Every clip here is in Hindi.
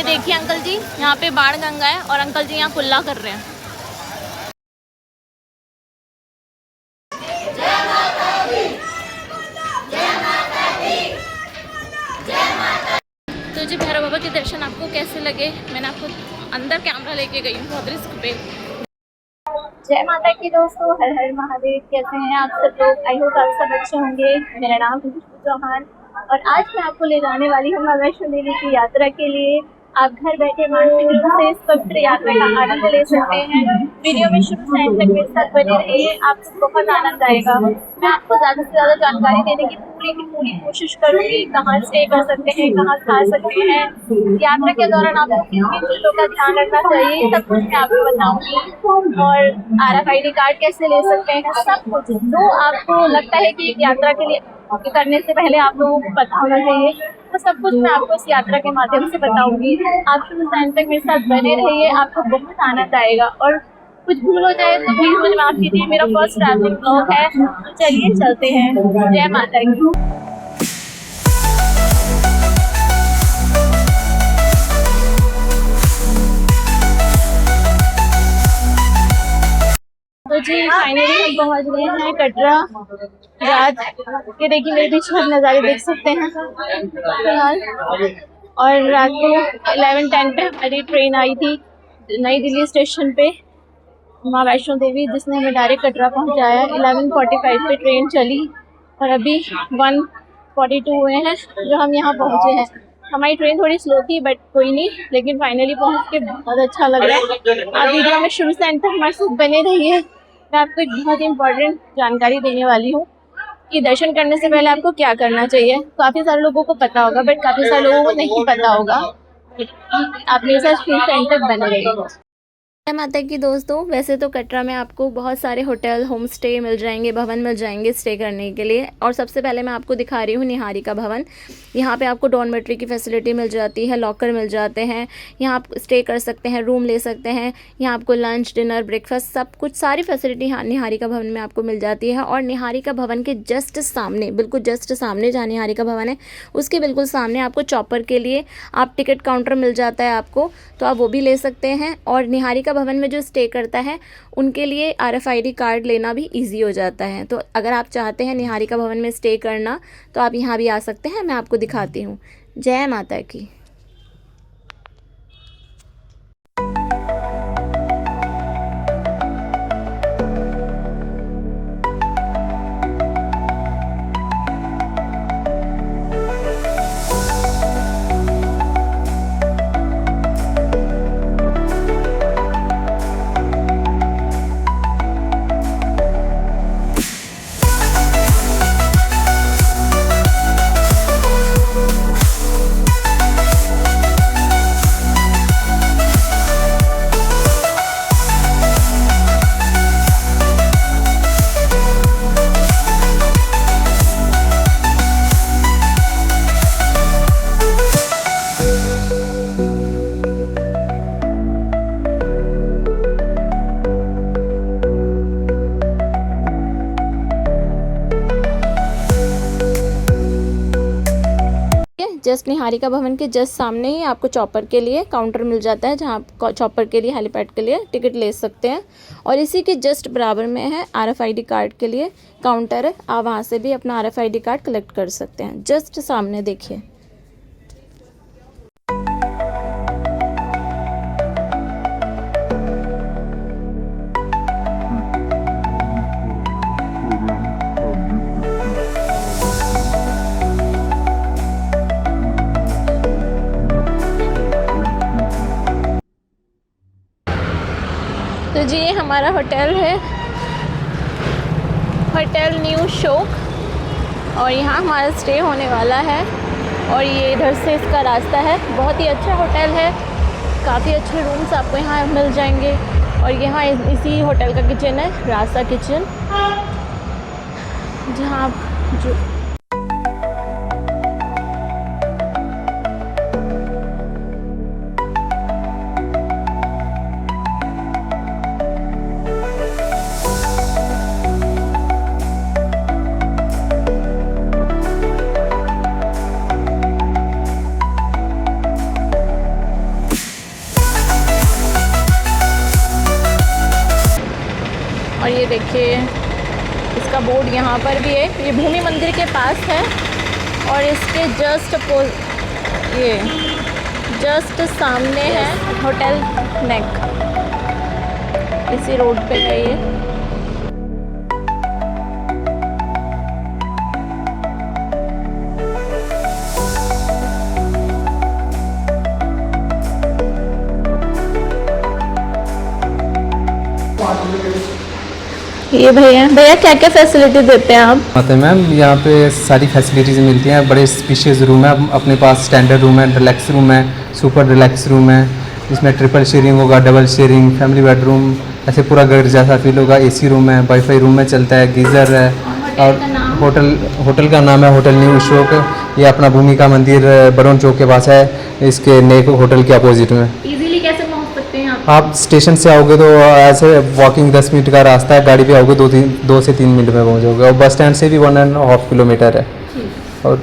ये देखिए अंकल जी, यहाँ पे बाण गंगा है और अंकल जी यहाँ कुल्ला कर रहे हैं। तो जी भैरव बाबा के दर्शन आपको कैसे लगे? मैंने आपको अंदर कैमरा लेके गई हूँ बहुत रिस्क पे। जय माता की दोस्तों, हर हर महादेव। कैसे हैं आप सब लोग? आई होप आप सब अच्छे होंगे। मेरा नाम है खुशबू चौहान और आज मैं आपको ले जाने वाली हूँ माँ वैष्णो देवी की यात्रा के लिए। आप घर बैठे मानसिक रूप से इस पवित्र यात्रा का आनंद ले सकते हैं। वीडियो में शुरू से अंत तक मेरे साथ बने रहिए, आपको बहुत आनंद आएगा। मैं आपको ज्यादा से ज्यादा जानकारी देने की पूरी कोशिश करूंगी। कहाँ स्टे कर सकते हैं, कहाँ खा सकते हैं, यात्रा के दौरान आपको किन किन चीजों का ध्यान रखना चाहिए, सब कुछ मैं आपको बताऊंगी। और RFID कार्ड कैसे ले सकते हैं, सब कुछ जो आपको लगता है कि एक यात्रा के लिए करने से पहले आप लोगों को पता होना चाहिए, तो सब कुछ मैं आपको इस यात्रा के माध्यम से बताऊंगी। आप शुरू से अंत तक मेरे साथ बने रहिए, आपको बहुत आनंद आएगा। और कुछ भूल हो जाए तो प्लीज मुझे माफ कीजिए, मेरा फर्स्ट ट्रैवलिंग ब्लॉग है। चलिए चलते हैं। जय माता की। तो जी फाइनली हम पहुंच गए हैं कटरा। रात के देखिए मेरे पीछे आप नज़ारे देख सकते हैं फिलहाल। और रात को 11:10 पे हमारी ट्रेन आई थी नई दिल्ली स्टेशन पे, माँ वैष्णो देवी, जिसने हमें डायरेक्ट कटरा पहुंचाया। 11:45 पे ट्रेन चली और अभी 1:42 हुए हैं जो हम यहाँ पहुँचे हैं। हमारी ट्रेन थोड़ी स्लो थी बट कोई नहीं, लेकिन फाइनली पहुँच के बहुत अच्छा लग रहा है। आप वीडियो में शुरू से अंत तक हमारे साथ बने रहिए। मैं आपको एक बहुत इंपॉर्टेंट जानकारी देने वाली हूँ कि दर्शन करने से पहले आपको क्या करना चाहिए। काफ़ी सारे लोगों को पता होगा बट काफ़ी सारे लोगों को नहीं पता होगा। आप मेरे साथ शुरू से अंत तक बने रहिए। जय माता की दोस्तों, वैसे तो कटरा में आपको बहुत सारे होटल, होम स्टे मिल जाएंगे, भवन मिल जाएंगे स्टे करने के लिए। और सबसे पहले मैं आपको दिखा रही हूँ निहारिका भवन। यहाँ पे आपको डॉर्मेट्री की फैसिलिटी मिल जाती है, लॉकर मिल जाते हैं, यहाँ आप स्टे कर सकते हैं, रूम ले सकते हैं। यहाँ आपको लंच, डिनर, ब्रेकफास्ट सब कुछ, सारी फैसिलिटी यहाँ निहारिका भवन में आपको मिल जाती है। और निहारिका भवन के जस्ट सामने, बिल्कुल जस्ट सामने जहाँ निहारिका भवन है उसके बिल्कुल सामने आपको चॉपर के लिए आप टिकट काउंटर मिल जाता है आपको, तो आप वो भी ले सकते हैं। और निहारिका भवन में जो स्टे करता है उनके लिए RFID कार्ड लेना भी इजी हो जाता है। तो अगर आप चाहते हैं निहारिका भवन में स्टे करना तो आप यहाँ भी आ सकते हैं। मैं आपको दिखाती हूँ। जय माता की। जस्ट निहारिका भवन के जस्ट सामने ही आपको चॉपर के लिए काउंटर मिल जाता है, जहाँ आप चॉपर के लिए, हेलीपैड के लिए टिकट ले सकते हैं। और इसी के जस्ट बराबर में है RFID कार्ड के लिए काउंटर है, आप वहाँ से भी अपना RFID कार्ड कलेक्ट कर सकते हैं। जस्ट सामने देखिए। तो जी ये हमारा होटल है, होटल न्यू शोक, और यहाँ हमारा स्टे होने वाला है। और ये इधर से इसका रास्ता है। बहुत ही अच्छा होटल है, काफ़ी अच्छे रूम्स आपको यहाँ मिल जाएंगे। और यहाँ इसी होटल का किचन है, रास्ता किचन, जहाँ आप जो और ये देखिए इसका बोर्ड यहाँ पर भी है, ये भूमि मंदिर के पास है और इसके जस्ट सामने है होटल नेक, इसी रोड पे है ये। ये भैया क्या क्या फैसिलिटी देते हैं आप? आते हैं मैम, यहाँ पे सारी फैसिलिटीज़ मिलती हैं। बड़े स्पेशियस रूम है अपने पास, स्टैंडर्ड रूम है, रिलैक्स रूम है, सुपर रिलैक्स रूम है, इसमें ट्रिपल शेयरिंग होगा, डबल शेयरिंग, फैमिली बेडरूम, ऐसे पूरा घर जैसा फील होगा। एसी रूम है, वाईफाई रूम में चलता है, गीज़र है। और होटल का नाम है होटल न्यू अशोक। ये अपना भूमिका मंदिर बरौन चौक के पास है, इसके नेक होटल के अपोजिट में। इजीली कैसे पहुंच सकते हैं आप स्टेशन से आओगे तो ऐसे वॉकिंग 10 मिनट का रास्ता है, गाड़ी पे आओगे 2 से 3 मिनट में पहुंचोगे। और बस स्टैंड से भी 1.5 किलोमीटर है। और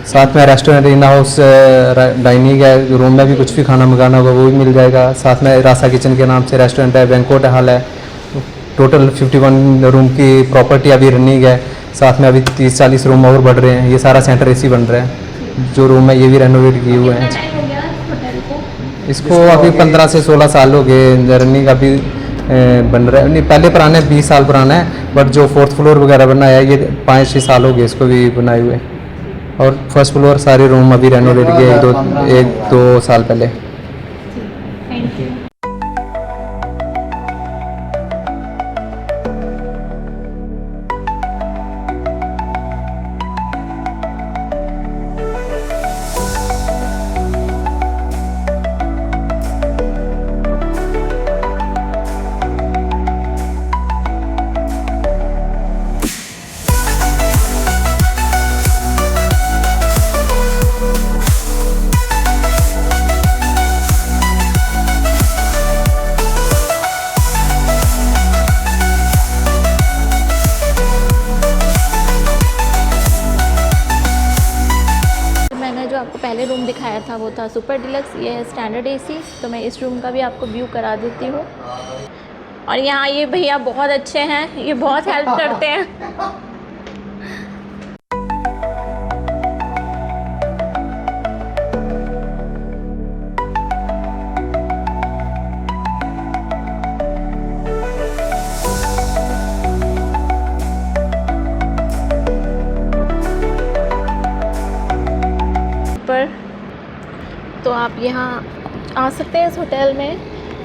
साथ में रेस्टोरेंट, इन हाउस डाइनिंग है, रूम में भी कुछ भी खाना मंगाना होगा वो भी मिल जाएगा। साथ में रासा किचन के नाम से रेस्टोरेंट है, बैंक्वेट हॉल है। टोटल 51 रूम की प्रॉपर्टी अभी रनिंग है। साथ में अभी 30-40 रूम और बढ़ रहे हैं। ये सारा सेंटर एसी बन रहा है। जो रूम है ये भी रेनोवेट किए हुए हैं। इसको अभी 15 से 16 साल हो गए रनिंग, अभी बन रहा है। नहीं, पहले पुराने 20 साल पुराना है, बट जो 4th फ्लोर वगैरह बनाया है ये 5-6 साल हो गए इसको भी बनाए हुए। और फर्स्ट फ्लोर सारे रूम अभी रेनोवेट किए 1-2 साल पहले। Thank you. जो आपको पहले रूम दिखाया था वो था सुपर डिलक्स, ये है स्टैंडर्ड एसी। तो मैं इस रूम का भी आपको व्यू करा देती हूँ। और यहाँ ये भैया बहुत अच्छे हैं, ये बहुत हेल्प करते हैं। तो आप यहाँ आ सकते हैं इस होटल में,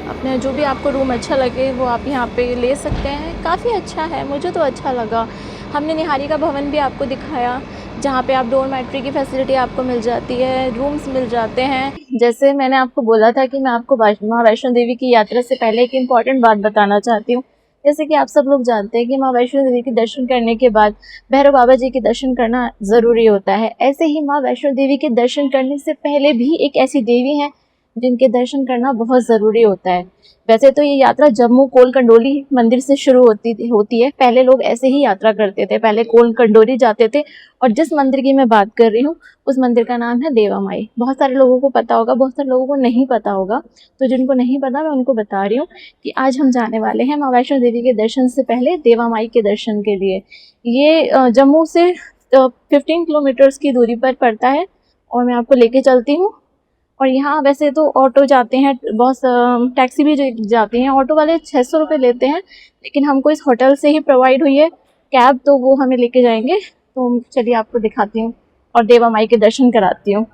अपने जो भी आपको रूम अच्छा लगे वो आप यहाँ पे ले सकते हैं। काफ़ी अच्छा है, मुझे तो अच्छा लगा। हमने निहारिका भवन भी आपको दिखाया, जहाँ पे आप डोरमेट्री की फैसिलिटी आपको मिल जाती है, रूम्स मिल जाते हैं। जैसे मैंने आपको बोला था कि मैं आपको माँ वैष्णो देवी की यात्रा से पहले एक इम्पॉर्टेंट बात बताना चाहती हूँ। जैसे कि आप सब लोग जानते हैं कि माँ वैष्णो देवी के दर्शन करने के बाद भैरव बाबा जी के दर्शन करना ज़रूरी होता है। ऐसे ही माँ वैष्णो देवी के दर्शन करने से पहले भी एक ऐसी देवी हैं जिनके दर्शन करना बहुत ज़रूरी होता है। वैसे तो ये यात्रा जम्मू कोल कंडोली मंदिर से शुरू होती है। पहले लोग ऐसे ही यात्रा करते थे, पहले कोल कंडोली जाते थे। और जिस मंदिर की मैं बात कर रही हूँ उस मंदिर का नाम है देवा माई। बहुत सारे लोगों को पता होगा, बहुत सारे लोगों को नहीं पता होगा। तो जिनको नहीं पता मैं उनको बता रही हूँ कि आज हम जाने वाले हैं माँ वैष्णो देवी के दर्शन से पहले देवा माई के दर्शन के लिए। ये जम्मू से 15 किलोमीटर्स की दूरी पर पड़ता है और मैं आपको लेके चलती हूँ। और यहाँ वैसे तो ऑटो जाते हैं, बहुत टैक्सी भी जाती हैं। ऑटो वाले 600 रुपये लेते हैं, लेकिन हमको इस होटल से ही प्रोवाइड हुई है कैब, तो वो हमें लेके जाएंगे। तो चलिए आपको दिखाती हूँ और देवा माई के दर्शन कराती हूँ।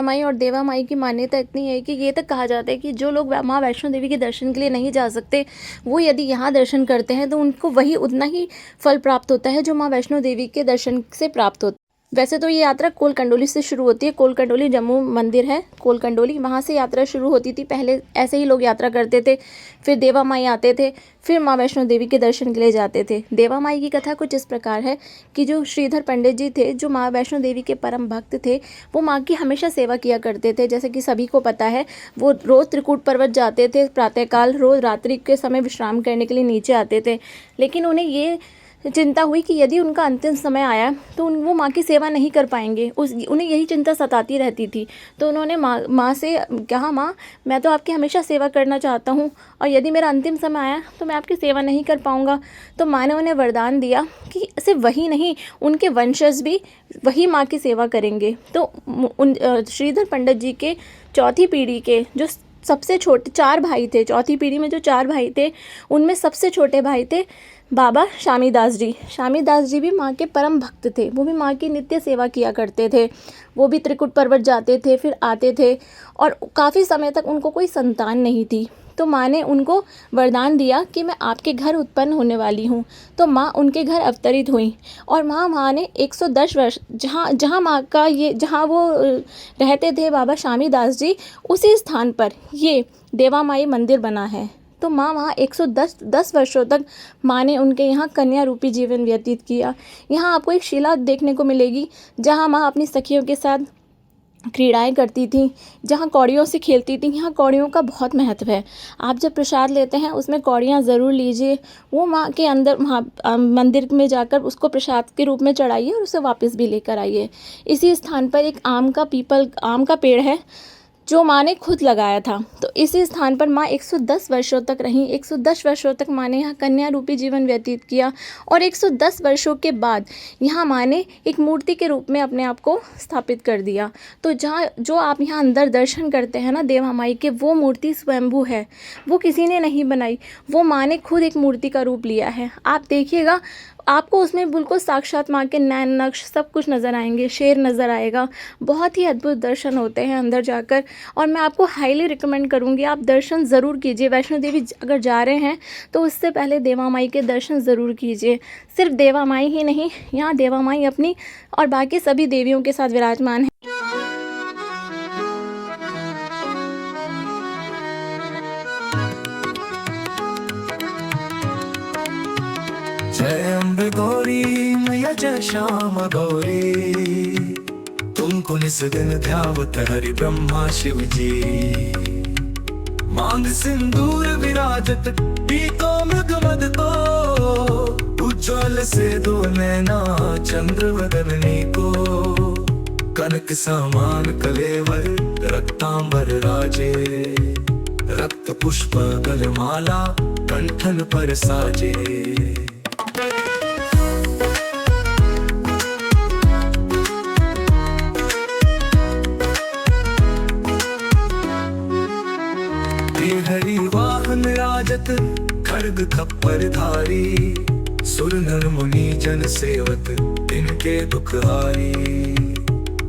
देवा माई, और देवा माई की मान्यता इतनी है कि ये तक कहा जाता है कि जो लोग माँ वैष्णो देवी के दर्शन के लिए नहीं जा सकते, वो यदि यहाँ दर्शन करते हैं तो उनको वही उतना ही फल प्राप्त होता है जो माँ वैष्णो देवी के दर्शन से प्राप्त होता है। वैसे तो ये यात्रा कोल कंडोली से शुरू होती है। कोल कंडोली जम्मू मंदिर है, कोल कंडोली, वहाँ से यात्रा शुरू होती थी। पहले ऐसे ही लोग यात्रा करते थे, फिर देवा माई आते थे, फिर माँ वैष्णो देवी के दर्शन के लिए जाते थे। देवा माई की कथा कुछ इस प्रकार है कि जो श्रीधर पंडित जी थे, जो माँ वैष्णो देवी के परम भक्त थे, वो माँ की हमेशा सेवा किया करते थे। जैसे कि सभी को पता है, वो रोज़ त्रिकूट पर्वत जाते थे प्रातःकाल, रोज़ रात्रि के समय विश्राम करने के लिए नीचे आते थे। लेकिन उन्हें ये चिंता हुई कि यदि उनका अंतिम समय आया तो वो माँ की सेवा नहीं कर पाएंगे। उन्हें यही चिंता सताती रहती थी। तो उन्होंने माँ से कहा, माँ मैं तो आपकी हमेशा सेवा करना चाहता हूँ, और यदि मेरा अंतिम समय आया तो मैं आपकी सेवा नहीं कर पाऊँगा। तो माँ ने उन्हें वरदान दिया कि सिर्फ वही नहीं, उनके वंशज भी वही माँ की सेवा करेंगे। तो श्रीधर पंडित जी के चौथी पीढ़ी के जो सबसे छोटे 4 भाई थे, चौथी पीढ़ी में जो 4 भाई थे, उनमें सबसे छोटे भाई थे बाबा शामीदास जी। शामीदास जी भी माँ के परम भक्त थे। वो भी माँ की नित्य सेवा किया करते थे। वो भी त्रिकुट पर्वत जाते थे, फिर आते थे, और काफ़ी समय तक उनको कोई संतान नहीं थी। तो माँ ने उनको वरदान दिया कि मैं आपके घर उत्पन्न होने वाली हूँ। तो माँ उनके घर अवतरित हुई, और माँ ने 110 वर्ष जहाँ वो रहते थे बाबा शामीदास जी, उसी स्थान पर ये देवा माई मंदिर बना है। तो माँ वहाँ 110 वर्षों तक माँ ने उनके यहाँ कन्या रूपी जीवन व्यतीत किया। यहाँ आपको एक शिला देखने को मिलेगी जहाँ माँ अपनी सखियों के साथ क्रीड़ाएं करती थी, जहाँ कौड़ियों से खेलती थी। यहाँ कौड़ियों का बहुत महत्व है। आप जब प्रसाद लेते हैं उसमें कौड़ियाँ ज़रूर लीजिए। वो माँ के अंदर मंदिर में जाकर उसको प्रसाद के रूप में चढ़ाइए और उसे वापस भी लेकर आइए। इसी स्थान पर एक आम का पेड़ है जो माँ ने खुद लगाया था। तो इसी स्थान पर माँ 110 वर्षों तक रहीं। 110 वर्षों तक माँ ने यहाँ कन्या रूपी जीवन व्यतीत किया, और 110 वर्षों के बाद यहाँ माँ ने एक मूर्ति के रूप में अपने आप को स्थापित कर दिया। तो जो आप यहाँ अंदर दर्शन करते हैं ना देवा माई के, वो मूर्ति स्वयंभू है, वो किसी ने नहीं बनाई। वो माँ ने खुद एक मूर्ति का रूप लिया है। आप देखिएगा, आपको उसमें बिल्कुल साक्षात माँ के नैन नक्श सब कुछ नज़र आएंगे, शेर नज़र आएगा। बहुत ही अद्भुत दर्शन होते हैं अंदर जाकर, और मैं आपको हाईली रिकमेंड करूँगी आप दर्शन ज़रूर कीजिए। वैष्णो देवी अगर जा रहे हैं तो उससे पहले देवा माई के दर्शन ज़रूर कीजिए। सिर्फ देवा माई ही नहीं, यहाँ देवा माई अपनी और बाकी सभी देवियों के साथ विराजमान है। जय अम्बे गौरी मैया, जय श्यामा गौरी, तुमको निस दिन ध्यावत हरि ब्रह्मा शिव जी। मांग सिंदूर विराजत पीतो मृगमद को, उज्ज्वल से दो नैना चंद्र वदनी को। कनक समान कलेवर रक्तांबर राजे, रक्त पुष्प गलमाला कंठन पर साजे। हरि वाहन राजत खड्ग खप्पर धारी, सुर नर मुनि जन सेवक इनके दुख हारी।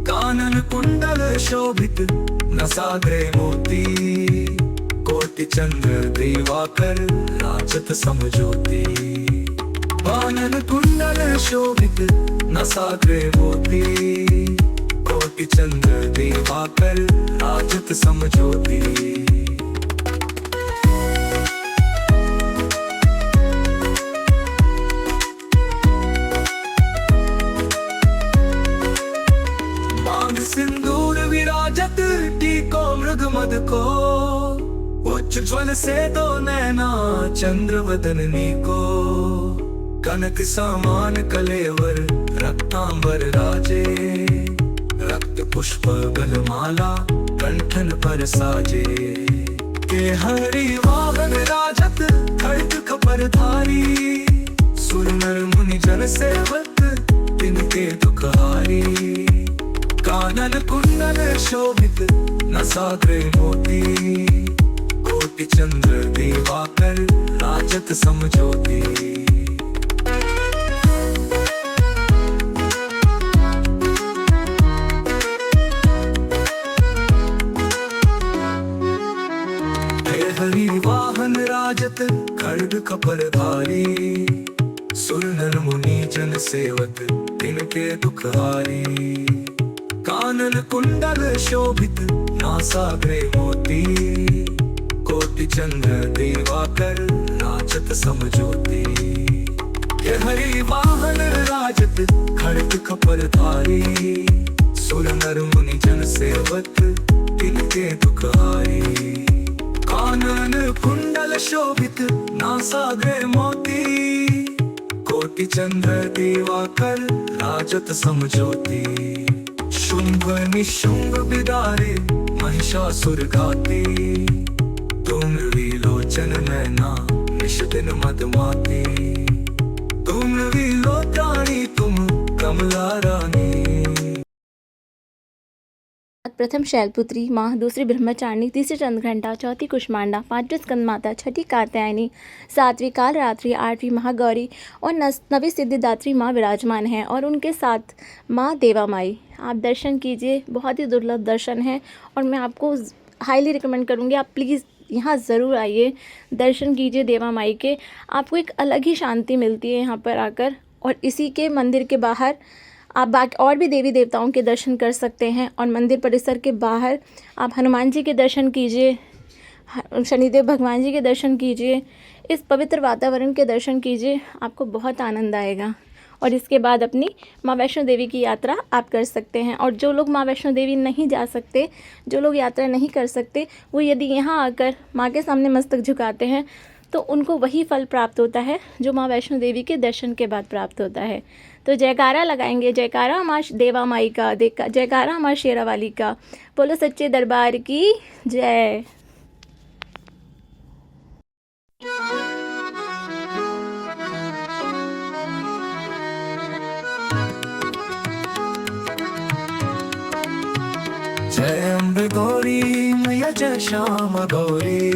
कानन कुंडल शोभित नसाग्रे मोती, कोटि चंद्र दिवाकर राजत समज्योति। कानन कुंडल शोभित नसाग्रे मोती, कोटि चंद्र दिवाकर राजत समज्योति। सिंदूर विराजत टीको मृग मद को, उज्ज्वल से दो नैना चंद्र वदनी को। कनक समान कलेवर रक्तांबर राजे, रक्त पुष्प गलमाला कंठन पर साजे। के हरि वाहन राजत खड्ग खपर धारी, सुर नर मुनि जन सेवक इनके दुख हारी। कानन कुंडल शोभित नसाग्रे मोती, कोटि चंद्र दिवाकर राजत समज्योति। हरि वाहन राजत खड्ग कपरधारी, सुर नर मुनि जन सेवक तिनके दुखहारी। कानन कुंडल शोभित नासाग्रे मोती, कोटि चंद्र दिवाकर राजत समज्योति। ये हरि वाहन राजत खड्ग कपरधारी, सुर नर मुनि जन सेवक तिनके दुखहारी। कानन कुंडल शोभित नासाग्रे मोती, कोटि चंद्र दिवाकर राजत समज्योति। शुंभ निशुंभ बिदारे महिषासुर घाती, तुम विलोचन नैना निश दिन मदमाती। तुम विलोकानी तुम कमला रानी। प्रथम शैलपुत्री माँ, दूसरी ब्रह्मचारिणी, तीसरी चंद्रघंटा, चौथी कुष्मांडा, पांचवी स्कंदमाता, छठी कात्यायनी, सातवीं कालरात्रि, आठवीं महागौरी और नवीं सिद्धिदात्री माँ विराजमान हैं और उनके साथ माँ देवा माई। आप दर्शन कीजिए, बहुत ही दुर्लभ दर्शन है और मैं आपको हाईली रिकमेंड करूँगी आप प्लीज़ यहाँ ज़रूर आइए, दर्शन कीजिए देवा माई के। आपको एक अलग ही शांति मिलती है यहाँ पर आकर। और इसी के मंदिर के बाहर आप बाकी और भी देवी देवताओं के दर्शन कर सकते हैं और मंदिर परिसर के बाहर आप हनुमान जी के दर्शन कीजिए, शनिदेव भगवान जी के दर्शन कीजिए, इस पवित्र वातावरण के दर्शन कीजिए, आपको बहुत आनंद आएगा। और इसके बाद अपनी माँ वैष्णो देवी की यात्रा आप कर सकते हैं। और जो लोग माँ वैष्णो देवी नहीं जा सकते, जो लोग यात्रा नहीं कर सकते, वो यदि यहाँ आकर माँ के सामने मस्तक झुकाते हैं तो उनको वही फल प्राप्त होता है जो माँ वैष्णो देवी के दर्शन के बाद प्राप्त होता है। तो जयकारा लगाएंगे, जयकारा माँ देवा माई का, जयकारा माँ शेरा वाली का। बोलो सच्चे दरबार की जय। जय अम्बे गौरी मैया जय श्याम गौरी,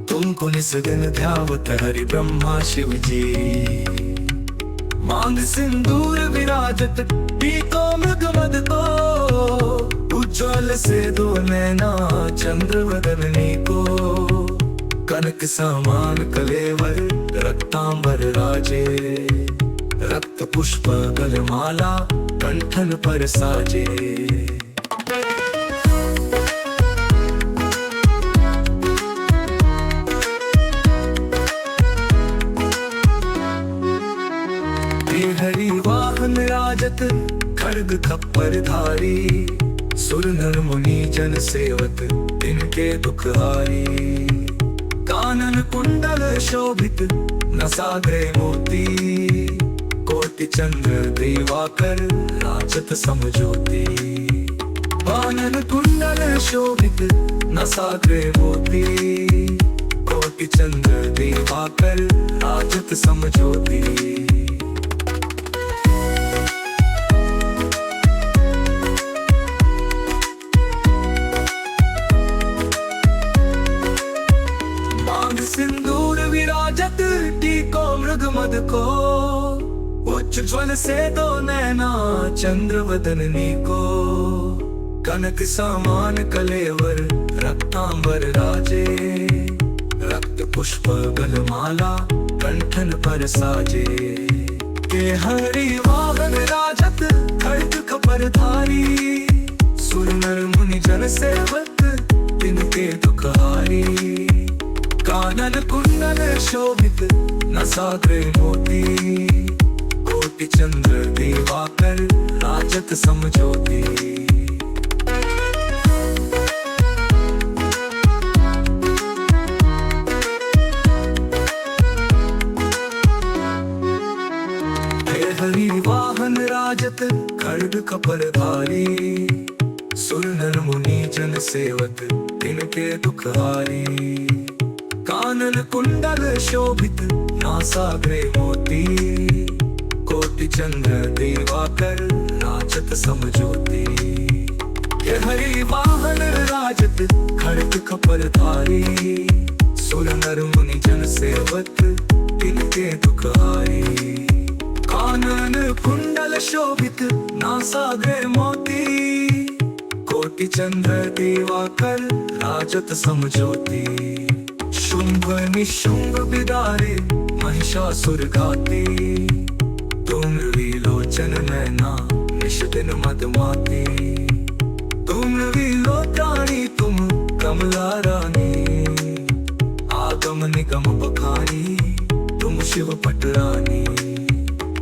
तुमको निस दिन ध्यावत हरि ब्रह्मा शिव जी। मांग सिंदूर विराजत पीतो मृगमद को, उज्ज्वल से दो नैना चंद्र वदनी को। कनक समान कलेवर रक्तांबर राजे, रक्त पुष्प गलमाला कंठन पर साजे। हरि वाहन राजत खड्ग खप्परधारी, सुर नर मुनि जन सेवक तिनके दुखहारी। कानन कुंडल शोभित नसाग्रे मोती, कोटि चंद्र दिवाकर राजत समज्योति। कानन कुंडल शोभित नसाग्रे मोती, कोटि चंद्र दिवाकर राजत समज्योति। सिंदूर विराजत टीको मृगमद को, उज्ज्वल से दो नैना चंद्र वदनी को। कनक समान कलेवर रक्तांबर राजे, रक्त पुष्प गलमाला कंठन पर साजे। के हरि वाहन राजत खड्ग कपरधारी, सुर नर मुनि जन सेवक तिनके दुखहारी। कानन कुंडल शोभित नसाग्रे मोती, कोटि चंद्र दिवाकर राजत समज्योति। हे हरि वाहन राजत खड्ग कपरधारी, सुर नर मुनि जन सेवक तिनके दुखहारी। कानन कुंडल शोभित नासाग्रे मोती, कोटि चंद्र दिवाकर राजत समज्योति। ये हरि वाहन राजत खड्ग कपरधारी, सुर नर मुनि जन सेवक तिनके दुखहारी। कानन कुंडल शोभित नासाग्रे मोती, कोटि चंद्र दिवाकर राजत समज्योति, शुंभ निशुंभ बिदारे महिषासुर घाती, तुम विलोचन नैना निश दिन मदमाती, तुम विलोचनी तुम कमला रानी, आगम निगम बखानी तुम शिव पटरानी,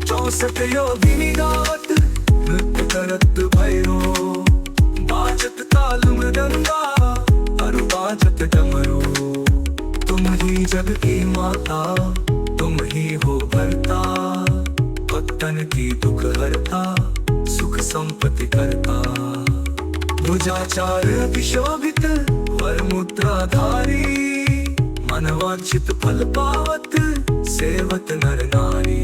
64 योगिनी गावत नृत्य करत भैरो, बाजत ताल मृदंगा अरु बाजत डमरू, तुम ही जग की माता तुम ही हो भरता, भक्तन की दुख हरता सुख संपत्ति करता, भुजाचार अभिशोभित वर मुद्राधारी, मनवांछित फल पावत सेवत नर नारी,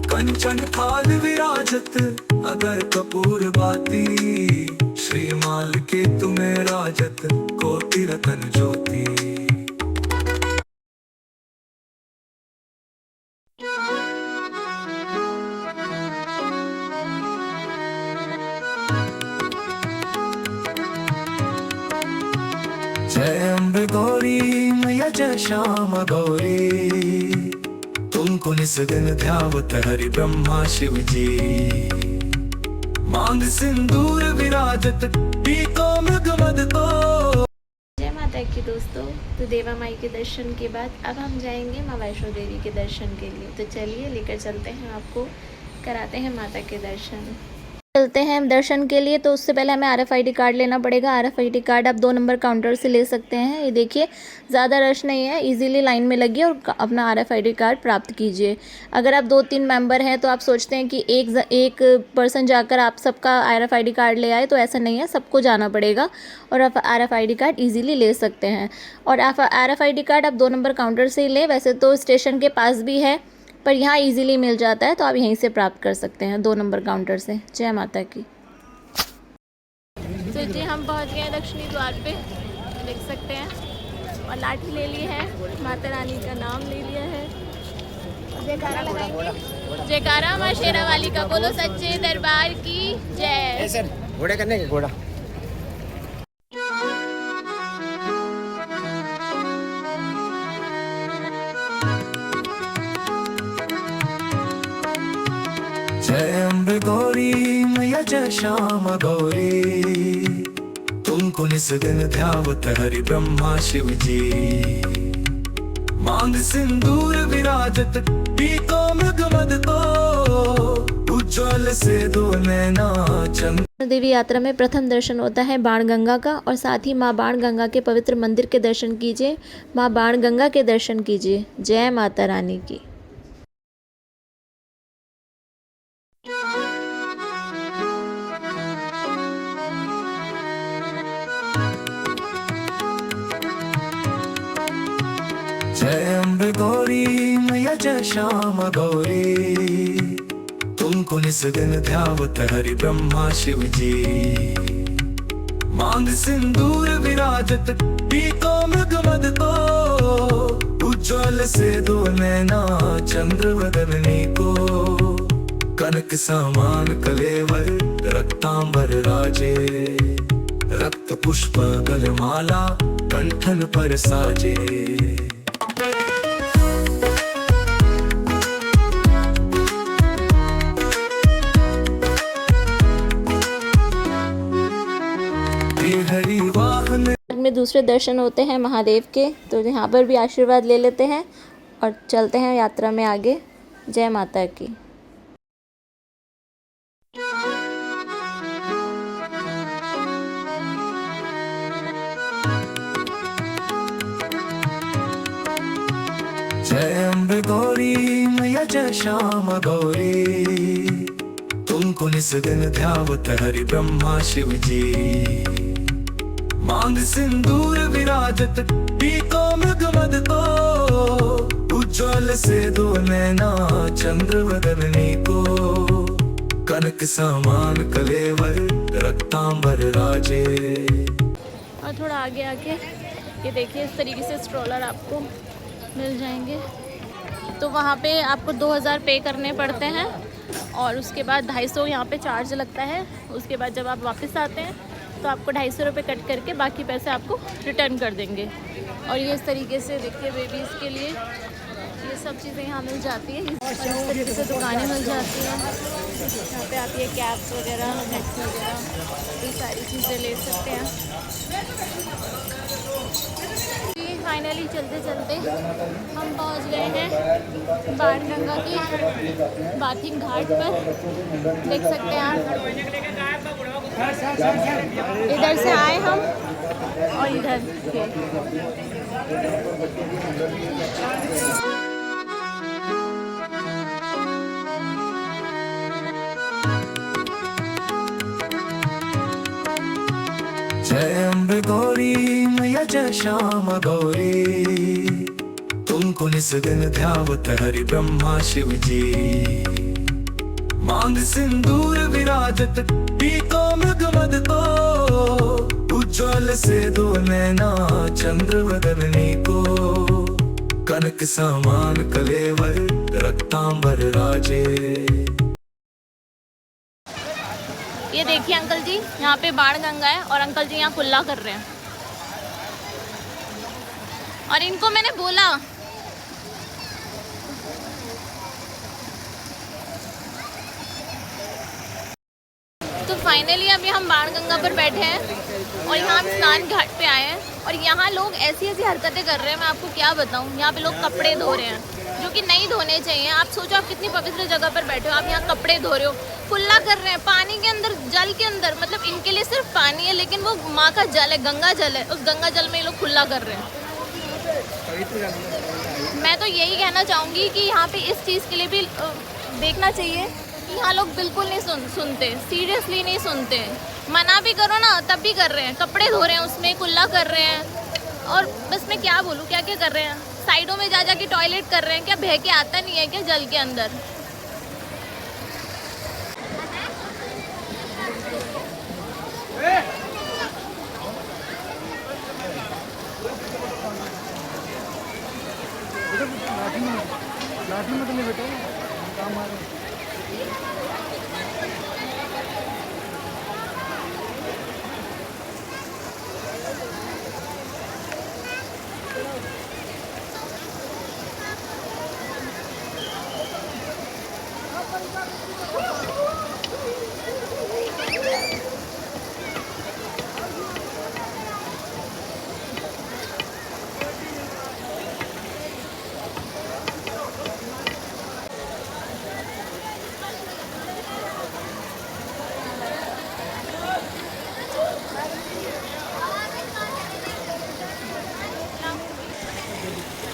कंचन थाल विराजत अगर कपूर बाती, श्रीमाल के तुम्हें राजत कोटि रतन ज्योति। जय अम्बे गौरी मैया जय श्यामा गौरी, तुमको निस दिन ध्यावत हरि ब्रह्मा शिव जी, मांग सिंदूर विराजत पीतो मृग मद को। जय माता की दोस्तों, तो देवा माई के दर्शन के बाद अब हम जाएंगे माँ वैष्णो देवी के दर्शन के लिए। तो चलिए लेकर चलते हैं, आपको कराते हैं माता के दर्शन। चलते हैं दर्शन के लिए। तो उससे पहले हमें RFID कार्ड लेना पड़ेगा। RFID कार्ड आप 2 नंबर काउंटर से ले सकते हैं। ये देखिए ज़्यादा रश नहीं है, इजीली लाइन में लगिए और अपना RFID कार्ड प्राप्त कीजिए। अगर आप 2-3 मेंबर हैं तो आप सोचते हैं कि एक पर्सन जाकर आप सबका RFID कार्ड ले आए, तो ऐसा नहीं है, सबको जाना पड़ेगा और आप RFID कार्ड ईजिली ले सकते हैं। और आप RFID कार्ड आप 2 नंबर काउंटर से ही लें। वैसे तो स्टेशन के पास भी है पर यहाँ इजीली मिल जाता है, तो आप यहीं से प्राप्त कर सकते हैं 2 नंबर काउंटर से। जय माता की। तो जी हम पहुँच गए दक्षिणी द्वार पे, देख सकते हैं, और लाठी ले ली है, माता रानी का नाम ले लिया है और जयकारा लगाएंगे। जयकारा माँ शेरा वाली का, बोलो सच्चे दरबार की जय। सर घोड़े करने के घोड़ा। जय अम्बे गौरी मैया जय श्यामा गौरी, तुमको निस दिन ध्यावत हरि ब्रह्मा शिव जी, मांग सिंदूर विराजत पीतो मृग मद को, उज्ज्वल से दो नैना चंद्र। देवी यात्रा में प्रथम दर्शन होता है बाणगंगा का, और साथ ही माँ बाणगंगा के पवित्र मंदिर के दर्शन कीजिए, माँ बाणगंगा के दर्शन कीजिए। जय माता रानी की। जय अम्बे गौरी मैया जय श्यामा गौरी, तुमको निस दिन ध्यावत हरि ब्रह्मा शिव जी, मांग सिंदूर विराजत पीतो मृग मद को, उज्ज्वल से दो नैना चंद्र वदनी को, कनक समान कलेवर रक्तांबर राजे, रक्त पुष्प गलमाला कंठन पर साजे। में दूसरे दर्शन होते हैं महादेव के, तो यहाँ पर भी आशीर्वाद ले लेते हैं और चलते हैं यात्रा में आगे। जय माता की। जय अम्बे गौरी मैया जय श्यामा गौरी, तुमको निस दिन ध्यावत हरि ब्रह्मा शिव जी, मांग सिंदूर विराजत पीतो मृग मद को, उज्ज्वल से दो नैना चंद्र वदनी को, कनक समान कलेवर रक्तांबर राजे। और थोड़ा आगे आके ये देखिए इस तरीके से स्ट्रोलर आपको मिल जाएंगे। तो वहाँ पे आपको 2000 पे करने पड़ते हैं और उसके बाद 250 यहाँ पे चार्ज लगता है। उसके बाद जब आप वापस आते हैं तो तो आपको 250 रुपये कट करके बाकी पैसे आपको रिटर्न कर देंगे। और ये इस तरीके से देखिए बेबीज़ के लिए ये सब चीज़ें यहाँ मिल जाती हैं और इस तरीके से दुकानें मिल जाती हैं। यहाँ पे आप ये कैप्स वगैरह नेट्स वगैरह ये सारी चीज़ें ले सकते हैं। फाइनली चलते चलते हम पहुँच गए हैं बाणगंगा की बाथिंग घाट पर। देख सकते हैं आप, इधर से आए हम और इधर जय अम्बे गौरी मैया जय श्याम गौरी, तुमको निस दिन ध्यावत हरि ब्रह्मा शिव जी। मांग सिंदूर विराजत पीतो मृगमद को, उज्ज्वल से दो नैना चंद्र वदनी को। कनक समान कलेवर रक्तांबर राजे। ये देखिए अंकल जी, यहाँ पे बाणगंगा है और अंकल जी यहाँ कुल्ला कर रहे हैं। और इनको मैंने बोला तो फाइनली अभी हम बाणगंगा पर बैठे हैं और यहाँ हम स्नान घाट पे आए हैं। और यहाँ लोग ऐसी ऐसी हरकतें कर रहे हैं, मैं आपको क्या बताऊँ। यहाँ पे लोग कपड़े धो रहे हैं जो कि नहीं धोने चाहिए। आप सोचो आप कितनी पवित्र जगह पर बैठे हो, आप यहाँ कपड़े धो रहे हो, कुल्ला कर रहे हैं पानी के अंदर, जल के अंदर। मतलब इनके लिए सिर्फ पानी है लेकिन वो माँ का जल है, गंगा जल है, उस गंगा जल में ये लोग कुल्ला कर रहे हैं। मैं तो यही कहना चाहूँगी कि यहाँ पे इस चीज़ के लिए भी देखना चाहिए कि यहाँ लोग बिल्कुल नहीं सुनते, सीरियसली नहीं सुनते। मना भी करो ना तब भी कर रहे हैं, कपड़े धो रहे हैं उसमें, कुल्ला कर रहे हैं। और बस मैं क्या बोलूँ, क्या क्या कर रहे हैं, साइडों में जा जा के टॉयलेट कर रहे हैं। क्या बह के आता नहीं है क्या जल के अंदर? लाठी में तो नहीं बेटा काम आ रहा है।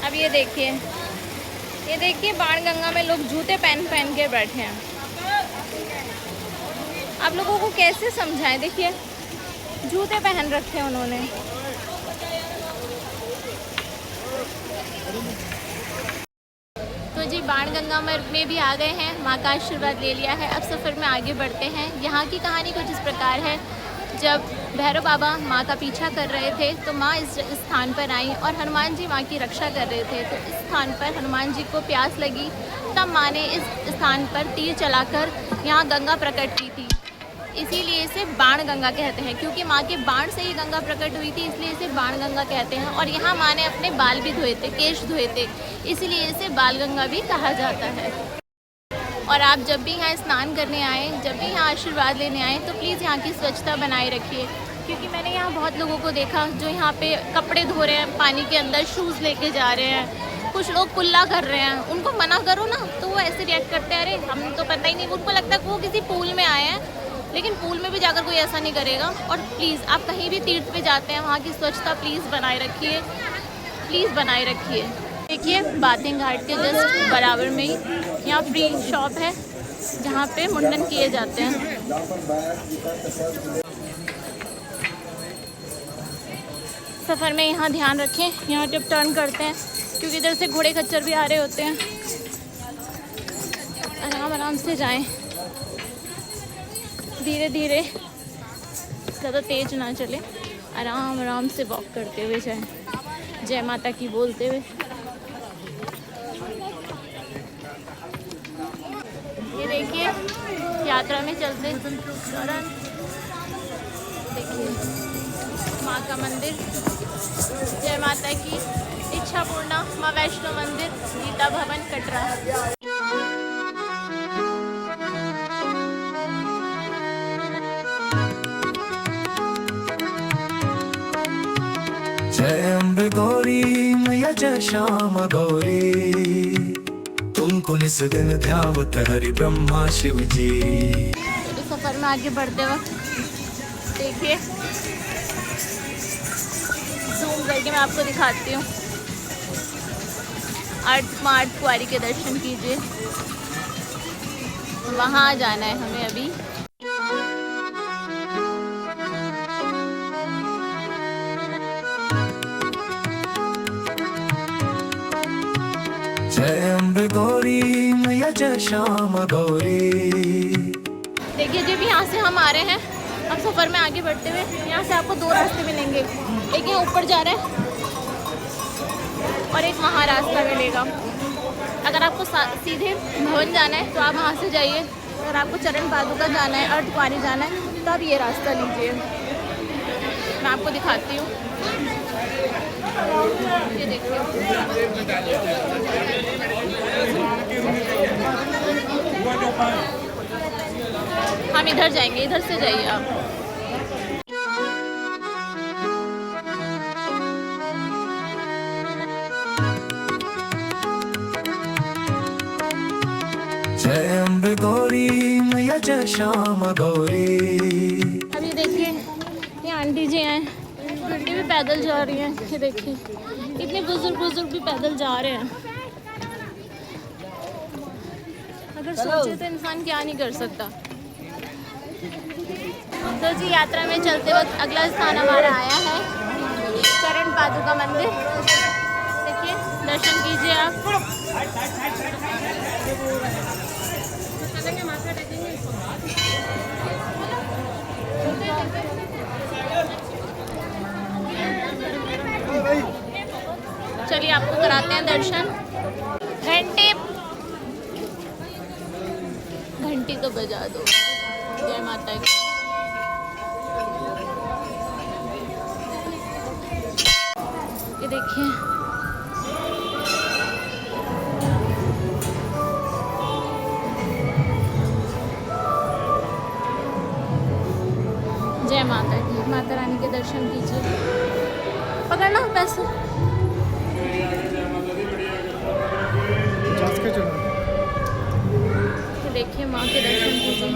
अब ये देखिए बाणगंगा में लोग जूते पहन के बैठे हैं। आप लोगों को कैसे समझाएं, देखिए जूते पहन रखे हैं उन्होंने। तो जी बाणगंगा में भी आ गए हैं, माँ का आशीर्वाद ले लिया है। अब सफ़र में आगे बढ़ते हैं। यहाँ की कहानी कुछ इस प्रकार है। जब भैरव बाबा माँ का पीछा कर रहे थे तो माँ इस स्थान पर आई और हनुमान जी माँ की रक्षा कर रहे थे। तो इस स्थान पर हनुमान जी को प्यास लगी, तब माँ ने इस स्थान पर तीर चलाकर यहाँ गंगा प्रकट की थी। इसीलिए इसे बाण गंगा कहते हैं, क्योंकि माँ के बाण से ही गंगा प्रकट हुई थी, इसलिए इसे बाण गंगा कहते हैं। और यहाँ माँ ने अपने बाल भी धोए थे, केश धोए थे, इसीलिए इसे बाल गंगा भी कहा जाता है। और आप जब भी यहाँ स्नान करने आए, जब भी यहाँ आशीर्वाद लेने आए, तो प्लीज़ यहाँ की स्वच्छता बनाए रखिए। क्योंकि मैंने यहाँ बहुत लोगों को देखा जो यहाँ पे कपड़े धो रहे हैं, पानी के अंदर शूज़ लेके जा रहे हैं, कुछ लोग कुल्ला कर रहे हैं। उनको मना करो ना तो वो ऐसे रिएक्ट करते हैं, अरे हम तो पता ही नहीं। उनको लगता है कि वो किसी पूल में आए हैं, लेकिन पूल में भी जाकर कोई ऐसा नहीं करेगा। और प्लीज़ आप कहीं भी तीर्थ पे जाते हैं, वहाँ की स्वच्छता प्लीज़ बनाए रखिए, प्लीज़ बनाए रखिए। देखिए बाथिंग घाट के जस्ट बराबर में ही यहाँ फ्री शॉप है जहाँ पे मुंडन किए जाते हैं। सफ़र में यहाँ ध्यान रखें, यहाँ जब टर्न करते हैं, क्योंकि इधर से घोड़े खच्चर भी आ रहे होते हैं। आराम आराम से जाएं, धीरे धीरे, ज़्यादा तेज़ ना चले, आराम आराम से वॉक करते हुए जाएं, जय माता की बोलते हुए। ये देखिए यात्रा में चलते दौरान देखिए माँ का मंदिर, जय माता की इच्छा पूर्णा माँ वैष्णो मंदिर, गीता भवन कटरा। जय अम्बे गौरी मैया जय श्यामा गौरी, तुमको निस दिन ध्यावत हरि ब्रह्मा शिव जी। तो सफ़र में आगे बढ़ते वक्त देखिए, जूम करके मैं आपको दिखाती हूँ, आठ कुआरी के दर्शन कीजिए। वहाँ जाना है हमें अभी। जय अम्बे गौरी मैया जय श्यामा गौरी। देखिए जब यहाँ से हम आ रहे हैं, अब सफ़र में आगे बढ़ते हुए यहाँ से आपको दो रास्ते मिलेंगे, एक यहाँ ऊपर जा रहा है और एक वहाँ रास्ता मिलेगा। अगर आपको सीधे भवन जाना है तो आप वहाँ से जाइए, अगर आपको चरण पादुका जाना है, अर्धकुंवारी जाना है तो आप ये रास्ता लीजिए। मैं आपको दिखाती हूँ, ये देखिए। हम इधर जाएंगे, इधर से जाइए आप। जय अम्बे गौरी मैया जय श्यामा गौरी। अभी देखिए ये आंटी जी हैं, आंटी भी पैदल जा रही हैं। ये देखिए इतने बुजुर्ग भी पैदल जा रहे हैं। अगर सोचे तो इंसान क्या नहीं कर सकता। तो जी यात्रा में चलते वक्त अगला स्थान हमारा आया है चरण पादुका मंदिर। देखिए दर्शन कीजिए आप। माथा टेकेंगे। चलिए आपको कराते हैं दर्शन। घंटी तो बजा दो। जय माता की। ये देखिए जय माता की। माता रानी के दर्शन कीजिए। पकड़ना पैसे। देखिए माँ के दर्शन कीजिए।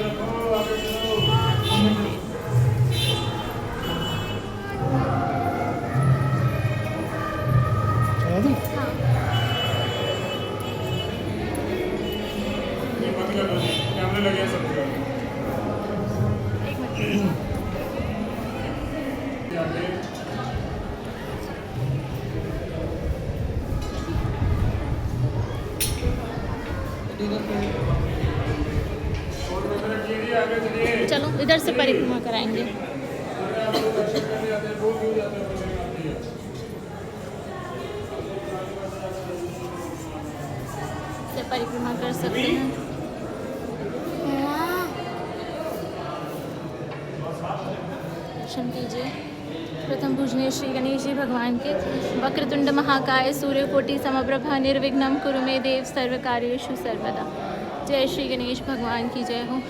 चलो इधर से परिक्रमा कराएंगे। से परिक्रमा कर सकते हैं। दर्शन कीजिए। प्रथम पूजनीय श्री गणेश जी भगवान के। वक्रतुंड महाकाय सूर्यकोटि समप्रभा निर्विघ्नं कुरु मे देव सर्वकार्येषु सर्वदा। जय श्री गणेश भगवान की जय हो।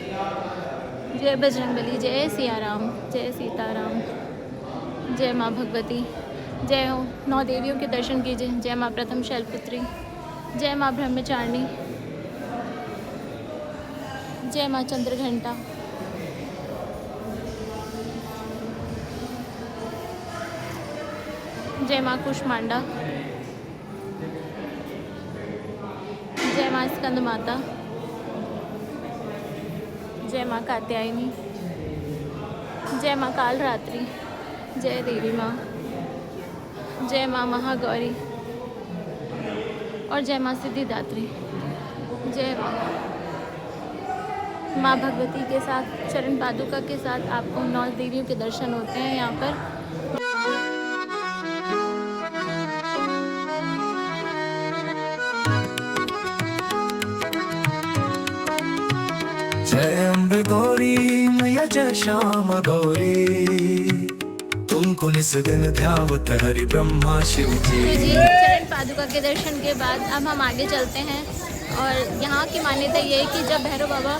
जय बजरंगबली। जय सिया राम। जय सीताराम। जय माँ भगवती। जय हो। 9 देवियों के दर्शन कीजिए। जय माँ प्रथम शैलपुत्री। जय माँ ब्रह्मचारिणी। जय माँ चंद्रघंटा। जय माँ कुष्मांडा। जय माँ स्कंद माता। जय माँ कात्यायनी। जय माँ कालरात्रि। जय देवी माँ। जय माँ महागौरी और जय माँ सिद्धिदात्री। जय माँ भगवती के साथ चरण पादुका के साथ आपको 9 देवियों के दर्शन होते हैं यहाँ पर। जय अम्बे गौरी मैया जय श्यामा गौरी। तुमको निस्दिन ध्यावत हरि ब्रह्मा शिव जी। तो जी चरण पादुका के दर्शन के बाद अब हम आगे चलते हैं। और यहाँ की मान्यता ये है कि जब भैरव बाबा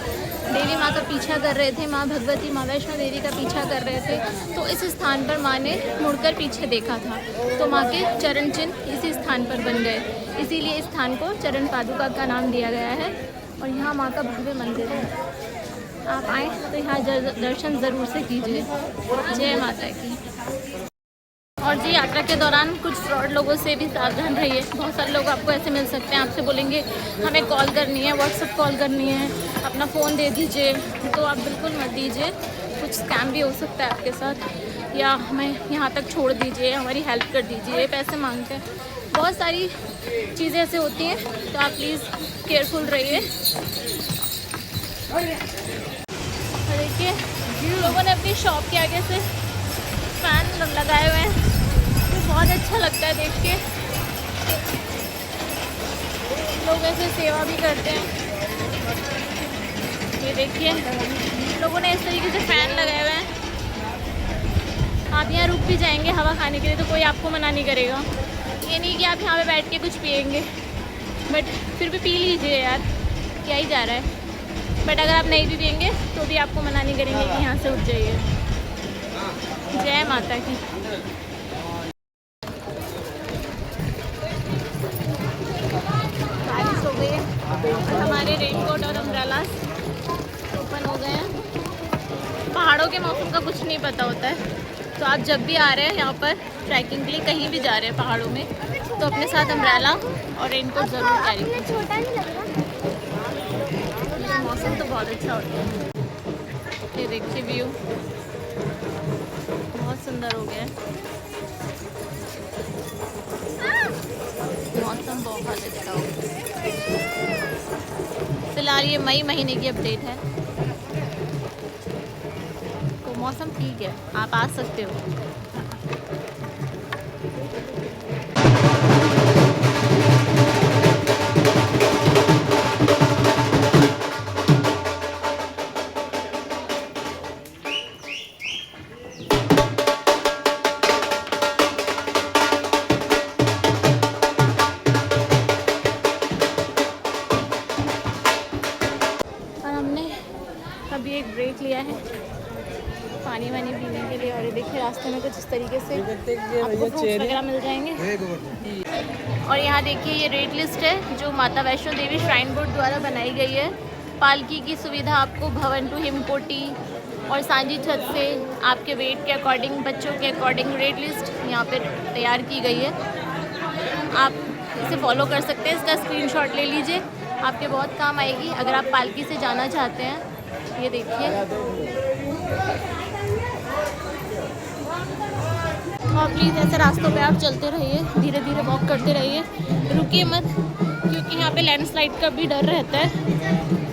देवी माँ का पीछा कर रहे थे, माँ भगवती माँ वैष्णो देवी का पीछा कर रहे थे, तो इस स्थान पर माँ ने मुड़कर पीछे देखा था, तो माँ के चरण चिन्ह इसी स्थान पर बन गए। इसीलिए इस स्थान को चरण पादुका का नाम दिया गया है। और यहाँ माँ का भव्य मंदिर है, आप आएँ तो यहाँ दर्शन ज़रूर से कीजिए। जय माता की। और जी यात्रा के दौरान कुछ फ्रॉड लोगों से भी सावधान रहिए। बहुत सारे लोग आपको ऐसे मिल सकते हैं, आपसे बोलेंगे हमें कॉल करनी है, व्हाट्सएप कॉल करनी है, अपना फ़ोन दे दीजिए, तो आप बिल्कुल मत दीजिए। कुछ स्कैम भी हो सकता है आपके साथ, या हमें यहाँ तक छोड़ दीजिए, हमारी हेल्प कर दीजिए, पैसे मांगते हैं। बहुत सारी चीज़ें ऐसे होती हैं, तो आप प्लीज़ केयरफुल रहिए। देखिए लोगों ने अपनी शॉप के आगे से फैन लगाए हुए हैं, तो बहुत अच्छा लगता है देख के। लोग ऐसे सेवा भी करते हैं। ये देखिए लोगों ने इस तरीके से फ़ैन लगाए हुए हैं। आप यहाँ रुक भी जाएंगे हवा खाने के लिए, तो कोई आपको मना नहीं करेगा। ये नहीं कि आप यहाँ पे बैठ के कुछ पिएंगे, बट फिर भी पी लीजिए यार, क्या ही जा रहा है। बट अगर आप नहीं भी पिएंगे तो भी आपको मना नहीं करेंगे कि यहाँ से उठ जाइए। जय माता की। बारिश हो गई है, हमारे रेनकोट और अम्ब्रेलास ओपन हो गए हैं। पहाड़ों के मौसम का कुछ नहीं पता होता है, तो आप जब भी आ रहे हैं यहाँ पर ट्रैकिंग के लिए, कहीं भी जा रहे हैं पहाड़ों में, तो अपने साथ अम्ब्रेला और रेनकोट ज़रूर कैरी कीजिए। मौसम तो बहुत अच्छा होता है। ये देखिए व्यू बहुत सुंदर हो गया है, मौसम बहुत अच्छा हो गया। फिलहाल ये मई महीने की अपडेट है, तो मौसम ठीक है, आप आ सकते हो। अभी एक ब्रेक लिया है पानी वानी पीने के लिए, और ये देखिए रास्ते में कुछ इस तरीके से आपको फ्रूट्स वगैरह मिल जाएंगे। और यहाँ देखिए ये रेट लिस्ट है जो माता वैष्णो देवी श्राइन बोर्ड द्वारा बनाई गई है। पालकी की सुविधा आपको भवन टू हिमकोटी और सांझी छत से आपके वेट के अकॉर्डिंग, बच्चों के अकॉर्डिंग रेट लिस्ट यहाँ पे तैयार की गई है। आप इसे फॉलो कर सकते हैं, इसका स्क्रीनशॉट ले लीजिए, आपके बहुत काम आएगी अगर आप पालकी से जाना चाहते हैं। ये देखिए, और प्लीज़ ऐसे रास्तों पे आप चलते रहिए, धीरे धीरे वॉक करते रहिए, रुकिए मत, क्योंकि यहाँ पे लैंडस्लाइड का भी डर रहता है।